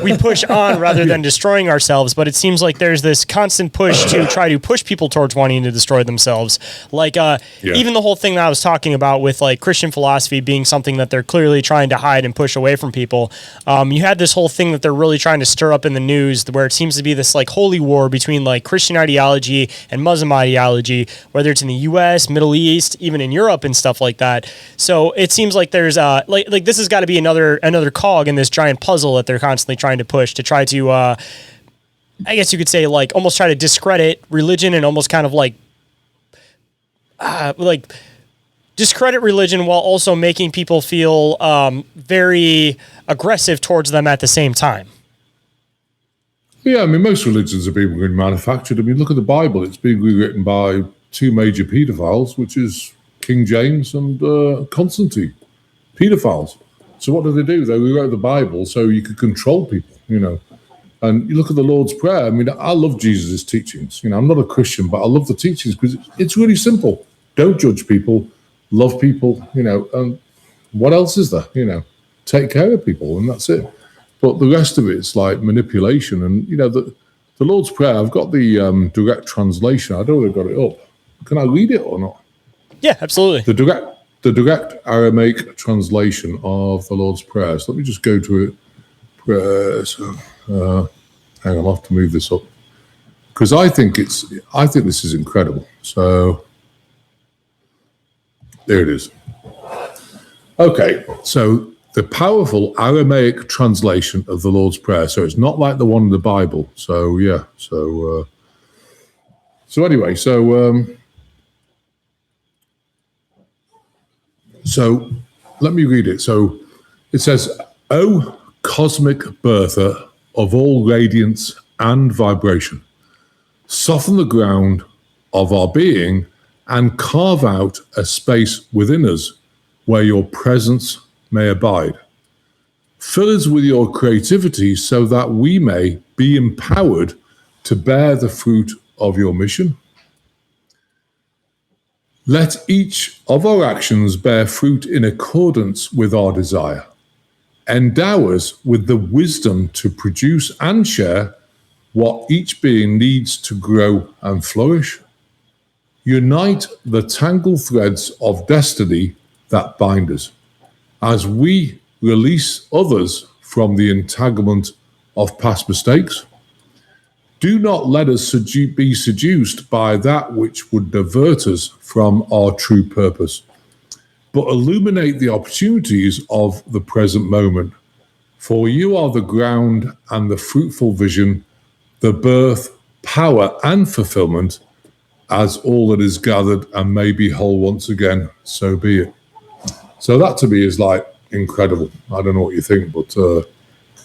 we push on rather than destroying ourselves. But it seems like there's this constant push to try to push people towards wanting to destroy themselves. Like even the whole thing that I was talking about with like Christian philosophy being something that they're clearly trying to hide and push away from people. You had this whole thing that they're really trying to stir up in the news where it seems to be this like holy war between like Christian ideology and Muslim ideology, whether it's in the US, Middle East, even in Europe and stuff like that. So it seems like there's like this has got to be another cog in this giant puzzle that they're constantly trying to push to try to I guess you could say like almost try to discredit religion and almost kind of like discredit religion while also making people feel very aggressive towards them at the same time. Yeah, I mean, most religions are being manufactured. I mean, look at the Bible. It's being rewritten by two major pedophiles, which is King James and Constantine, pedophiles. So what do? They rewrote the Bible so you could control people, And you look at the Lord's Prayer. I mean, I love Jesus' teachings. I'm not a Christian, but I love the teachings because it's really simple. Don't judge people. Love people, and what else is there? Take care of people, and that's it. But the rest of it's like manipulation. And, the Lord's Prayer, I've got the direct translation. I don't know if I've got it up. Can I read it or not? Yeah, absolutely. The direct Aramaic translation of the Lord's Prayer. So let me just go to it. Prayer. So, hang on, I'll have to move this up. Because I think this is incredible. So there it is. Okay, so the powerful Aramaic translation of the Lord's Prayer. So it's not like the one in the Bible. So yeah. So anyway. So let me read it. So it says, "O cosmic birther of all radiance and vibration, soften the ground of our being and carve out a space within us where your presence may abide. Fill us with your creativity so that we may be empowered to bear the fruit of your mission. Let each of our actions bear fruit in accordance with our desire. Endow us with the wisdom to produce and share what each being needs to grow and flourish. Unite the tangled threads of destiny that bind us, as we release others from the entanglement of past mistakes. Do not let us be seduced by that which would divert us from our true purpose, but illuminate the opportunities of the present moment. For you are the ground and the fruitful vision, the birth, power, and fulfillment, as all that is gathered and may be whole once again, so be it." So that to me is like incredible. I don't know what you think, but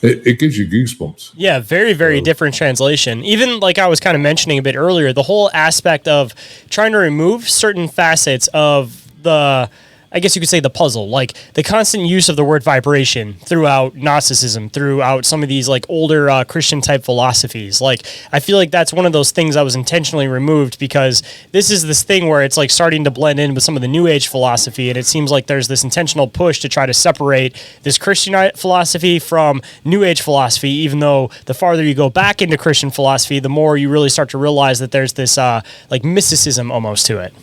it gives you goosebumps. Yeah, very, very different translation. Even like I was kind of mentioning a bit earlier, the whole aspect of trying to remove certain facets of the, I guess you could say, the puzzle, like the constant use of the word vibration throughout Gnosticism, throughout some of these like older Christian type philosophies. Like, I feel like that's one of those things that was intentionally removed because this is this thing where it's like starting to blend in with some of the New Age philosophy. And it seems like there's this intentional push to try to separate this Christian philosophy from New Age philosophy, even though the farther you go back into Christian philosophy, the more you really start to realize that there's this like mysticism almost to it.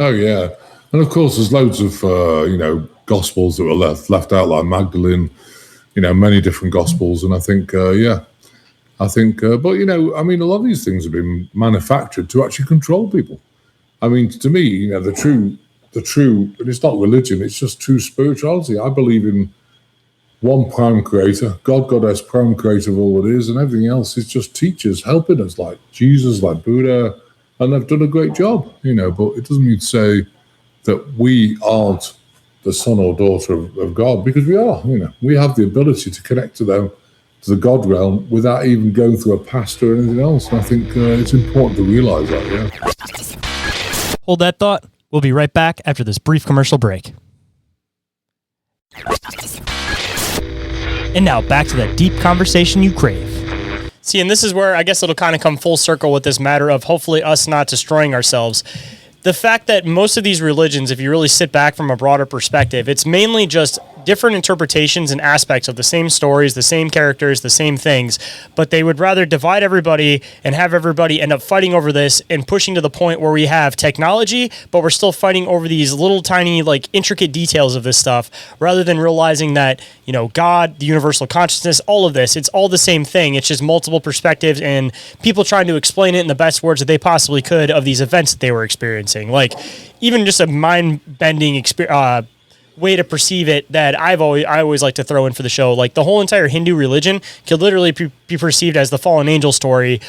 Oh, yeah. And of course, there's loads of, gospels that were left out, like Macklin, many different gospels. And I think, but, I mean, a lot of these things have been manufactured to actually control people. I mean, to me, the true, and it's not religion, it's just true spirituality. I believe in one prime creator, God, Goddess, prime creator of all it is, and everything else is just teachers helping us, like Jesus, like Buddha, and they've done a great job, but it doesn't mean to say that we aren't the son or daughter of God, because we are. We have the ability to connect to the God realm without even going through a pastor or anything else. And I think it's important to realize that. Yeah. Hold that thought. We'll be right back after this brief commercial break. And now back to that deep conversation you crave. See, and this is where I guess it'll kind of come full circle with this matter of hopefully us not destroying ourselves. The fact that most of these religions, if you really sit back from a broader perspective, it's mainly just different interpretations and aspects of the same stories, the same characters, the same things, but they would rather divide everybody and have everybody end up fighting over this and pushing to the point where we have technology, but we're still fighting over these little tiny, like, intricate details of this stuff, rather than realizing that, God, the universal consciousness, all of this, it's all the same thing. It's just multiple perspectives and people trying to explain it in the best words that they possibly could of these events that they were experiencing. Like, even just a mind-bending way to perceive it that I always like to throw in for the show. Like, the whole entire Hindu religion could literally be perceived as the fallen angel story,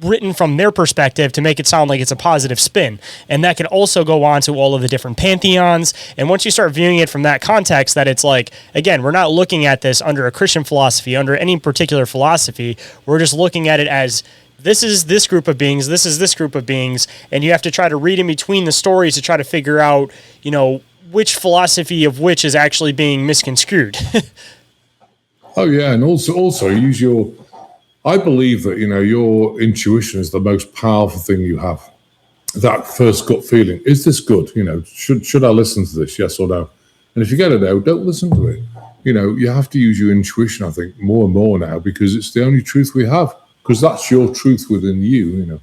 written from their perspective to make it sound like it's a positive spin. And that could also go on to all of the different pantheons. And once you start viewing it from that context, that it's like, again, we're not looking at this under a Christian philosophy, under any particular philosophy. We're just looking at it as, this is this group of beings, this is this group of beings, and you have to try to read in between the stories to try to figure out, which philosophy of which is actually being misconstrued. Oh yeah, and also use I believe that your intuition is the most powerful thing you have. That first gut feeling, is this good? Should I listen to this? Yes or no? And if you get a no, don't listen to it. You have to use your intuition, I think, more and more now, because it's the only truth we have. Because that's your truth within you,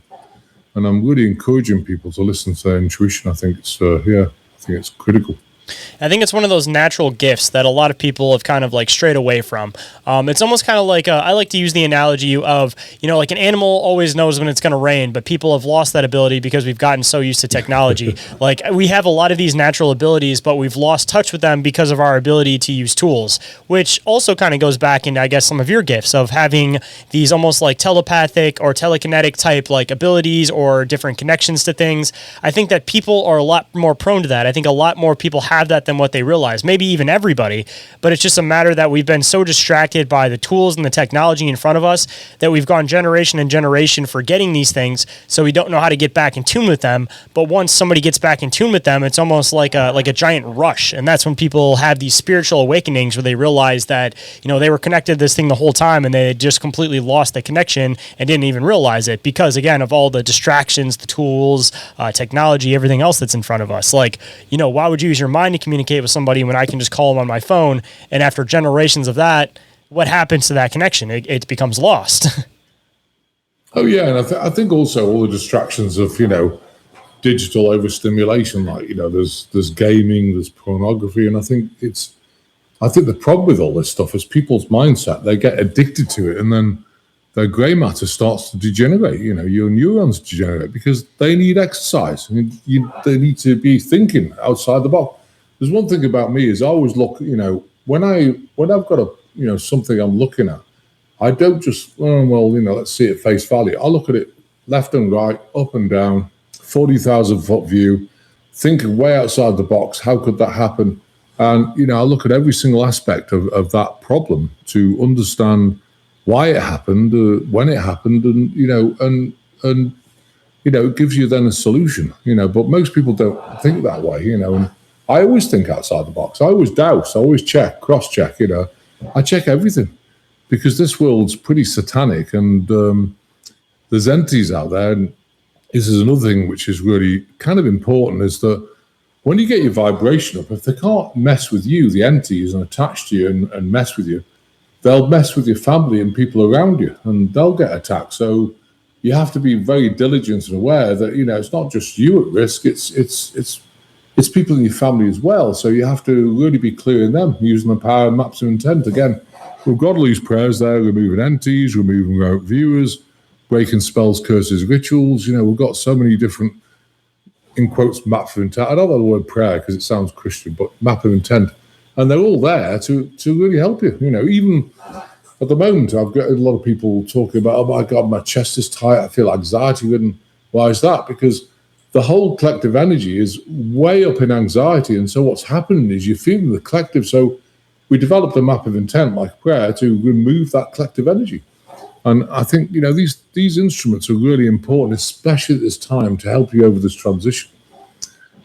And I'm really encouraging people to listen to their intuition. I think it's critical. I think it's one of those natural gifts that a lot of people have kind of like strayed away from. It's almost kind of like, I like to use the analogy of, like an animal always knows when it's going to rain, but people have lost that ability because we've gotten so used to technology. Like, we have a lot of these natural abilities, but we've lost touch with them because of our ability to use tools, which also kind of goes back into, I guess, some of your gifts of having these almost like telepathic or telekinetic type like abilities or different connections to things. I think that people are a lot more prone to that. I think a lot more people have that than what they realize, maybe even everybody, but it's just a matter that we've been so distracted by the tools and the technology in front of us that we've gone generation and generation forgetting these things, so we don't know how to get back in tune with them. But once somebody gets back in tune with them, it's almost like a giant rush, and that's when people have these spiritual awakenings where they realize that they were connected to this thing the whole time and they had just completely lost the connection and didn't even realize it because, again, of all the distractions, the tools, technology, everything else that's in front of us. Like, why would you use your mind to communicate with somebody when I can just call them on my phone? And after generations of that, what happens to that connection? It becomes lost. Oh yeah, and I think also all the distractions of digital overstimulation, like there's gaming, there's pornography, and I think the problem with all this stuff is people's mindset. They get addicted to it, and then their grey matter starts to degenerate. Your neurons degenerate because they need exercise. They need to be thinking outside the box. There's one thing about me is I always look, when I've got something I'm looking at, I don't just, let's see it face value. I look at it left and right, up and down, 40,000 foot view, thinking way outside the box. How could that happen? And, I look at every single aspect of that problem to understand why it happened, when it happened, and it gives you then a solution, but most people don't think that way, and I always think outside the box. I always douse, I always check, cross-check, I check everything because this world's pretty satanic, and there's entities out there. And this is another thing which is really kind of important, is that when you get your vibration up, if they can't mess with you, the entities, and attach to you and mess with you, they'll mess with your family and people around you, and they'll get attacked. So you have to be very diligent and aware that, it's not just you at risk, it's people in your family as well. So you have to really be clearing them, using the power and maps of intent. Again, we've got all these prayers there, removing entities, removing remote viewers, breaking spells, curses, rituals. We've got so many different, in quotes, maps of intent. I don't know the word prayer because it sounds Christian, but map of intent. And they're all there to really help you. Even at the moment, I've got a lot of people talking about, oh my God, my chest is tight, I feel anxiety ridden. Why is that? Because the whole collective energy is way up in anxiety. And so what's happening is you're feeling the collective. So we developed a map of intent like prayer to remove that collective energy. And I think, these instruments are really important, especially at this time, to help you over this transition.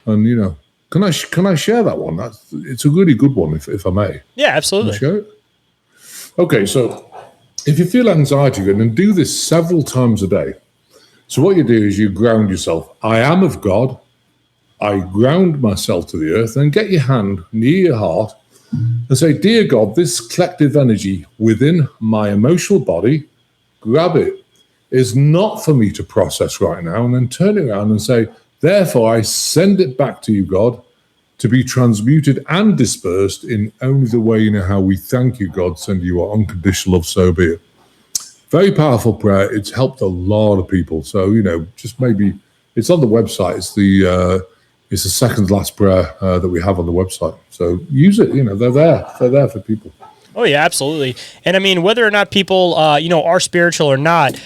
And, can I share that one? It's a really good one, if I may. Yeah, absolutely. Can I share it? Okay, so if you feel anxiety, then do this several times a day. So what you do is you ground yourself. I am of God. I ground myself to the earth. And get your hand near your heart and say, Dear God, this collective energy within my emotional body, grab it, is not for me to process right now. And then turn it around and say, therefore, I send it back to you, God, to be transmuted and dispersed in only the way how we thank you, God, send you our unconditional love, so be it. Very powerful prayer. It's helped a lot of people. So, just maybe it's on the website. It's the second last prayer that we have on the website. So use it. They're there. They're there for people. Oh, yeah, absolutely. And I mean, whether or not people, are spiritual or not,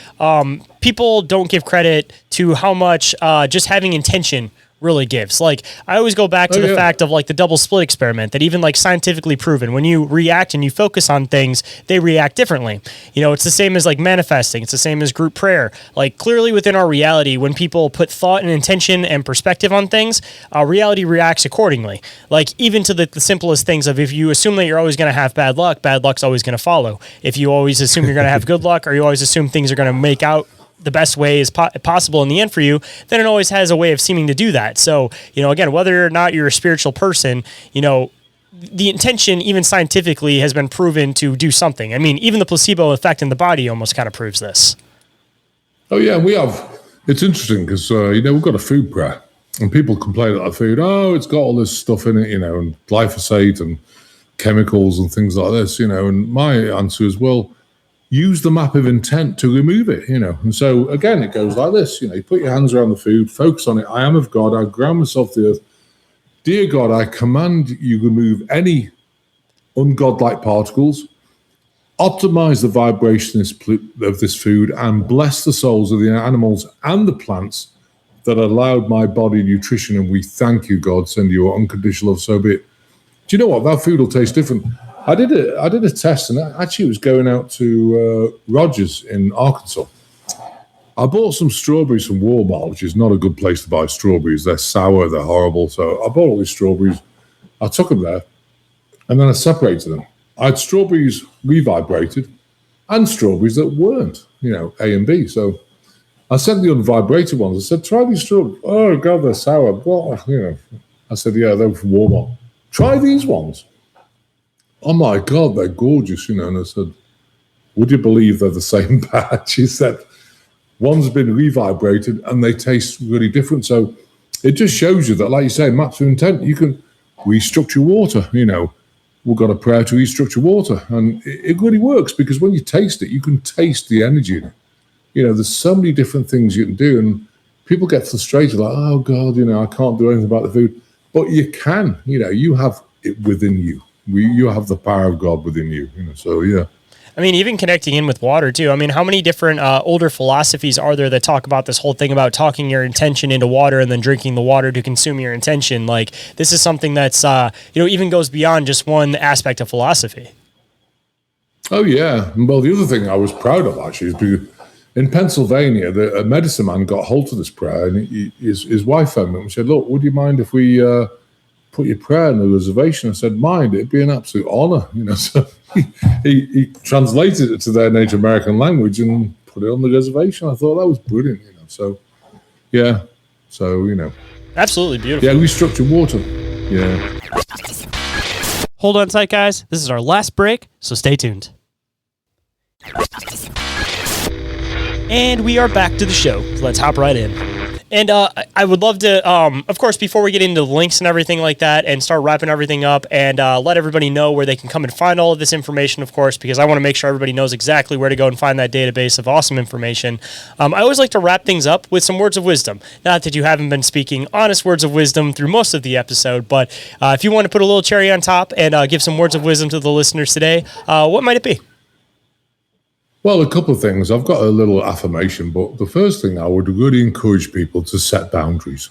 people don't give credit to how much just having intention really gives. Like, I always go back to the fact of like the double split experiment that even like scientifically proven, when you react and you focus on things, they react differently. It's the same as like manifesting. It's the same as group prayer. Like, clearly within our reality, when people put thought and intention and perspective on things, reality reacts accordingly. Like, even to the simplest things of, if you assume that you're always going to have bad luck's always going to follow. If you always assume you're going to have good luck, or you always assume things are going to make out the best way is possible in the end for you, then it always has a way of seeming to do that. So, again, whether or not you're a spiritual person, the intention, even scientifically, has been proven to do something. I mean, even the placebo effect in the body almost kind of proves this. Oh, yeah, it's interesting because, we've got a food prayer, and people complain about food. Oh, it's got all this stuff in it, and glyphosate and chemicals and things like this, and my answer is, well, use the map of intent to remove it, And so, again, it goes like this, you put your hands around the food, focus on it. I am of God. I ground myself to the earth. Dear God, I command you remove any ungodlike particles, optimize the vibration of this food, and bless the souls of the animals and the plants that allowed my body nutrition. And we thank you, God. Send you our unconditional love, so be it. Do you know what? That food will taste different. I did a test, and actually it was going out to Rogers in Arkansas. I bought some strawberries from Walmart, which is not a good place to buy strawberries. They're sour, they're horrible. So I bought all these strawberries. I took them there, and then I separated them. I had strawberries revibrated and strawberries that weren't, A and B. So I sent the unvibrated ones. I said, try these strawberries. Oh, God, they're sour. What? I said, yeah, they were from Walmart. Try these ones. Oh, my God, they're gorgeous, And I said, would you believe they're the same batch? She said, one's been revibrated and they taste really different. So it just shows you that, like you say, maps of intent, you can restructure water, We've got a prayer to restructure water. And it really works because when you taste it, you can taste the energy in it. There's so many different things you can do. And people get frustrated, like, oh, God, I can't do anything about the food. But you can, you have it within you. You have the power of God within you, so yeah. I mean, even connecting in with water too. I mean, how many different older philosophies are there that talk about this whole thing about talking your intention into water and then drinking the water to consume your intention? Like, this is something that's, even goes beyond just one aspect of philosophy. Oh, yeah. Well, the other thing I was proud of, actually, is because in Pennsylvania, a medicine man got hold of this prayer, and his wife phoned me and said, look, would you mind if we put your prayer in the reservation? I said, mind, it'd be an absolute honor, So he translated it to their Native American language and put it on the reservation. I thought that was brilliant, So, yeah. So, Absolutely beautiful. Yeah, restructure water. Yeah. Hold on tight, guys. This is our last break, so stay tuned. And we are back to the show. So let's hop right in. And I would love to, of course, before we get into the links and everything like that and start wrapping everything up and let everybody know where they can come and find all of this information, of course, because I want to make sure everybody knows exactly where to go and find that database of awesome information. I always like to wrap things up with some words of wisdom. Not that you haven't been speaking honest words of wisdom through most of the episode, but if you want to put a little cherry on top and give some words of wisdom to the listeners today, what might it be? Well, a couple of things. I've got a little affirmation, but the first thing I would really encourage people to set boundaries.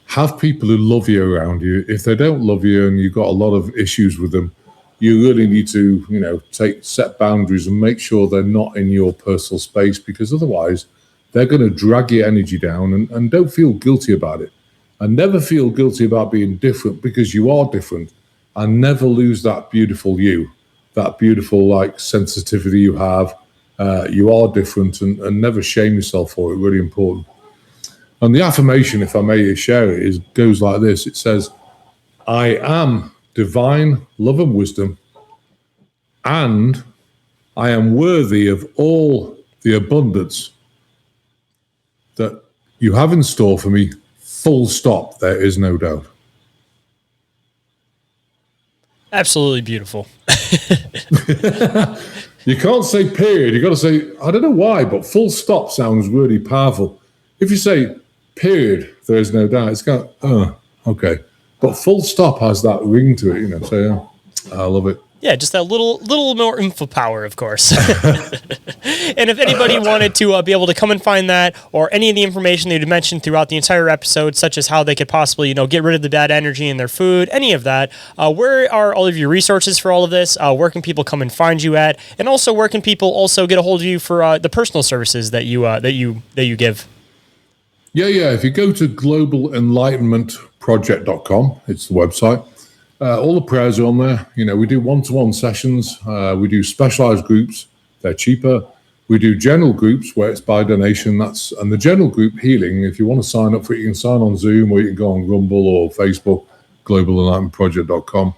Have people who love you around you. If they don't love you and you've got a lot of issues with them, you really need to, set boundaries and make sure they're not in your personal space, because otherwise they're going to drag your energy down, and don't feel guilty about it. And never feel guilty about being different, because you are different, and never lose that beautiful you, that beautiful sensitivity you have. You are different, and never shame yourself for it. Really important. And the affirmation, if I may share it, goes like this. It says, I am divine love and wisdom, and I am worthy of all the abundance that you have in store for me. Full stop. There is no doubt. Absolutely beautiful. You can't say period. You got to say, I don't know why, but full stop sounds really powerful. If you say period, there is no doubt, it's kind of, okay. But full stop has that ring to it, so yeah, I love it. Yeah, just that little more info power, of course. And if anybody wanted to be able to come and find that, or any of the information that you mentioned throughout the entire episode, such as how they could possibly, get rid of the bad energy in their food, any of that, where are all of your resources for all of this? Where can people come and find you at? And also, where can people also get a hold of you for the personal services that you give? Yeah. If you go to globalenlightenmentproject.com, it's the website. All the prayers are on there. We do one-to-one sessions. We do specialized groups. They're cheaper. We do general groups where it's by donation. And the general group healing, if you want to sign up for it, you can sign on Zoom, or you can go on Rumble or Facebook, globalenlightenmentproject.com.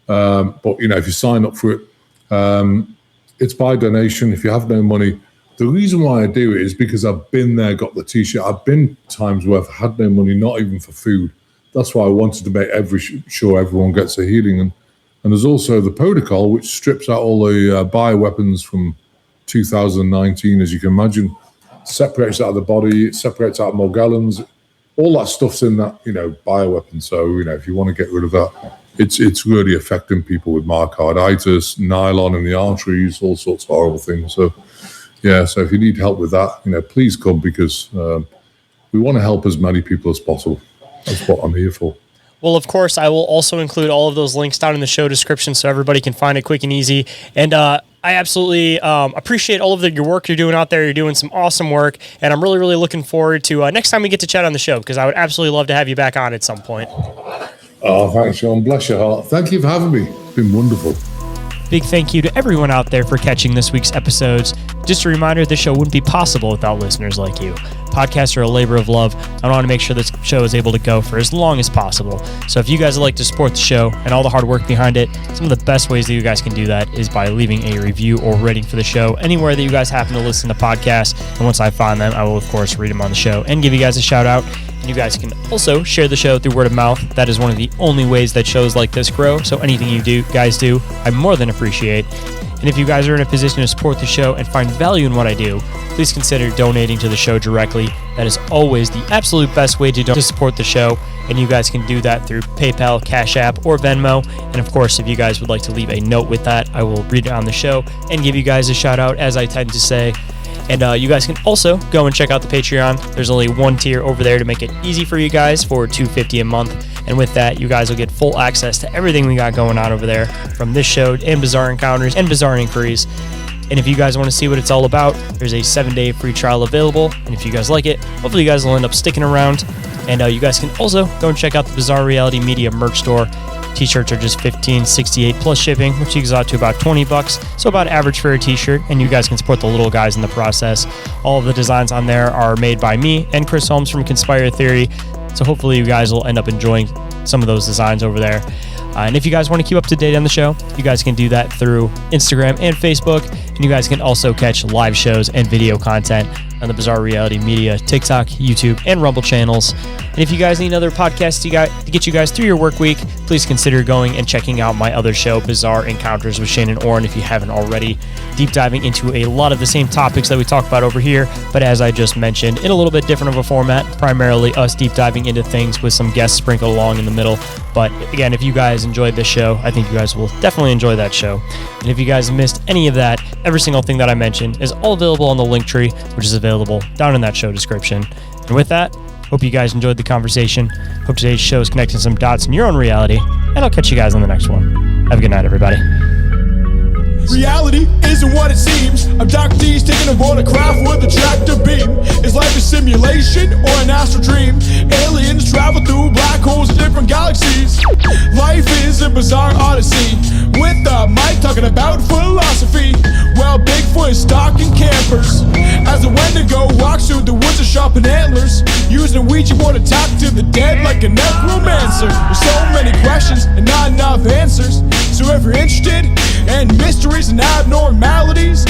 But, if you sign up for it, it's by donation. If you have no money, the reason why I do it is because I've been there, got the T-shirt. I've been times where I've had no money, not even for food. That's why I wanted to make sure everyone gets a healing. And there's also the protocol, which strips out all the bioweapons from 2019, as you can imagine, separates out of the body, separates out Morgellons, all that stuff's in that, bioweapon. So, if you want to get rid of that, it's really affecting people with myocarditis, nylon in the arteries, all sorts of horrible things. So, yeah, so if you need help with that, please come, because we want to help as many people as possible. That's what I'm here for. Well, of course, I will also include all of those links down in the show description so everybody can find it quick and easy. And I absolutely appreciate all of your work you're doing out there. You're doing some awesome work, and I'm really, really looking forward to next time we get to chat on the show, because I would absolutely love to have you back on at some point. Oh, thanks, Sean. Bless your heart. Thank you for having me. It's been wonderful. Big thank you to everyone out there for catching this week's episodes. Just a reminder, this show wouldn't be possible without listeners like you. Podcasts are a labor of love. I want to make sure this show is able to go for as long as possible. So if you guys would like to support the show and all the hard work behind it, some of the best ways that you guys can do that is by leaving a review or rating for the show anywhere that you guys happen to listen to podcasts. And once I find them, I will, of course, read them on the show and give you guys a shout out. And you guys can also share the show through word of mouth. That is one of the only ways that shows like this grow. So anything you guys do, I more than appreciate. And if you guys are in a position to support the show and find value in what I do, please consider donating to the show directly. That is always the absolute best way to support the show. And you guys can do that through PayPal, Cash App, or Venmo. And of course, if you guys would like to leave a note with that, I will read it on the show and give you guys a shout out, as I tend to say. And you guys can also go and check out the Patreon. There's only one tier over there to make it easy for you guys for $2.50 a month. And with that, you guys will get full access to everything we got going on over there, from this show and Bizarre Encounters and Bizarre Inquiries. And if you guys want to see what it's all about, there's a 7-day free trial available. And if you guys like it, hopefully you guys will end up sticking around. And you guys can also go and check out the Bizarre Reality Media merch store. T-shirts are just $15.68 plus shipping, which equals out to about $20, so about average for a t-shirt, and you guys can support the little guys in the process. All of the designs on there are made by me and Chris Holmes from Conspire Theory, so hopefully you guys will end up enjoying some of those designs over there. And if you guys want to keep up to date on the show, you guys can do that through Instagram and Facebook, and you guys can also catch live shows and video content on the Bizarre Reality Media, TikTok, YouTube, and Rumble channels. And if you guys need another podcast to get you guys through your work week, please consider going and checking out my other show, Bizarre Encounters with Shayn Orin, if you haven't already. Deep diving into a lot of the same topics that we talk about over here, but as I just mentioned, in a little bit different of a format, primarily us deep diving into things with some guests sprinkled along in the middle. But again, if you guys enjoyed this show, I think you guys will definitely enjoy that show. And if you guys missed any of that, every single thing that I mentioned is all available on the link tree, which is available down in that show description. And with that, hope you guys enjoyed the conversation. Hope today's show is connecting some dots in your own reality, and I'll catch you guys on the next one. Have a good night, everybody. Reality isn't what it seems. I'm Dr. D's taking a rotorcraft with a tractor beam. Is life a simulation or an astral dream? Aliens travel through black holes in different galaxies. Life is a bizarre odyssey, with a mic talking about philosophy. Well, Bigfoot is stalking campers as a Wendigo walks through the woods of sharpened antlers, using a Ouija board to talk to the dead like a necromancer. There's so many questions and not enough answers. So if you're interested in mysteries and abnormalities,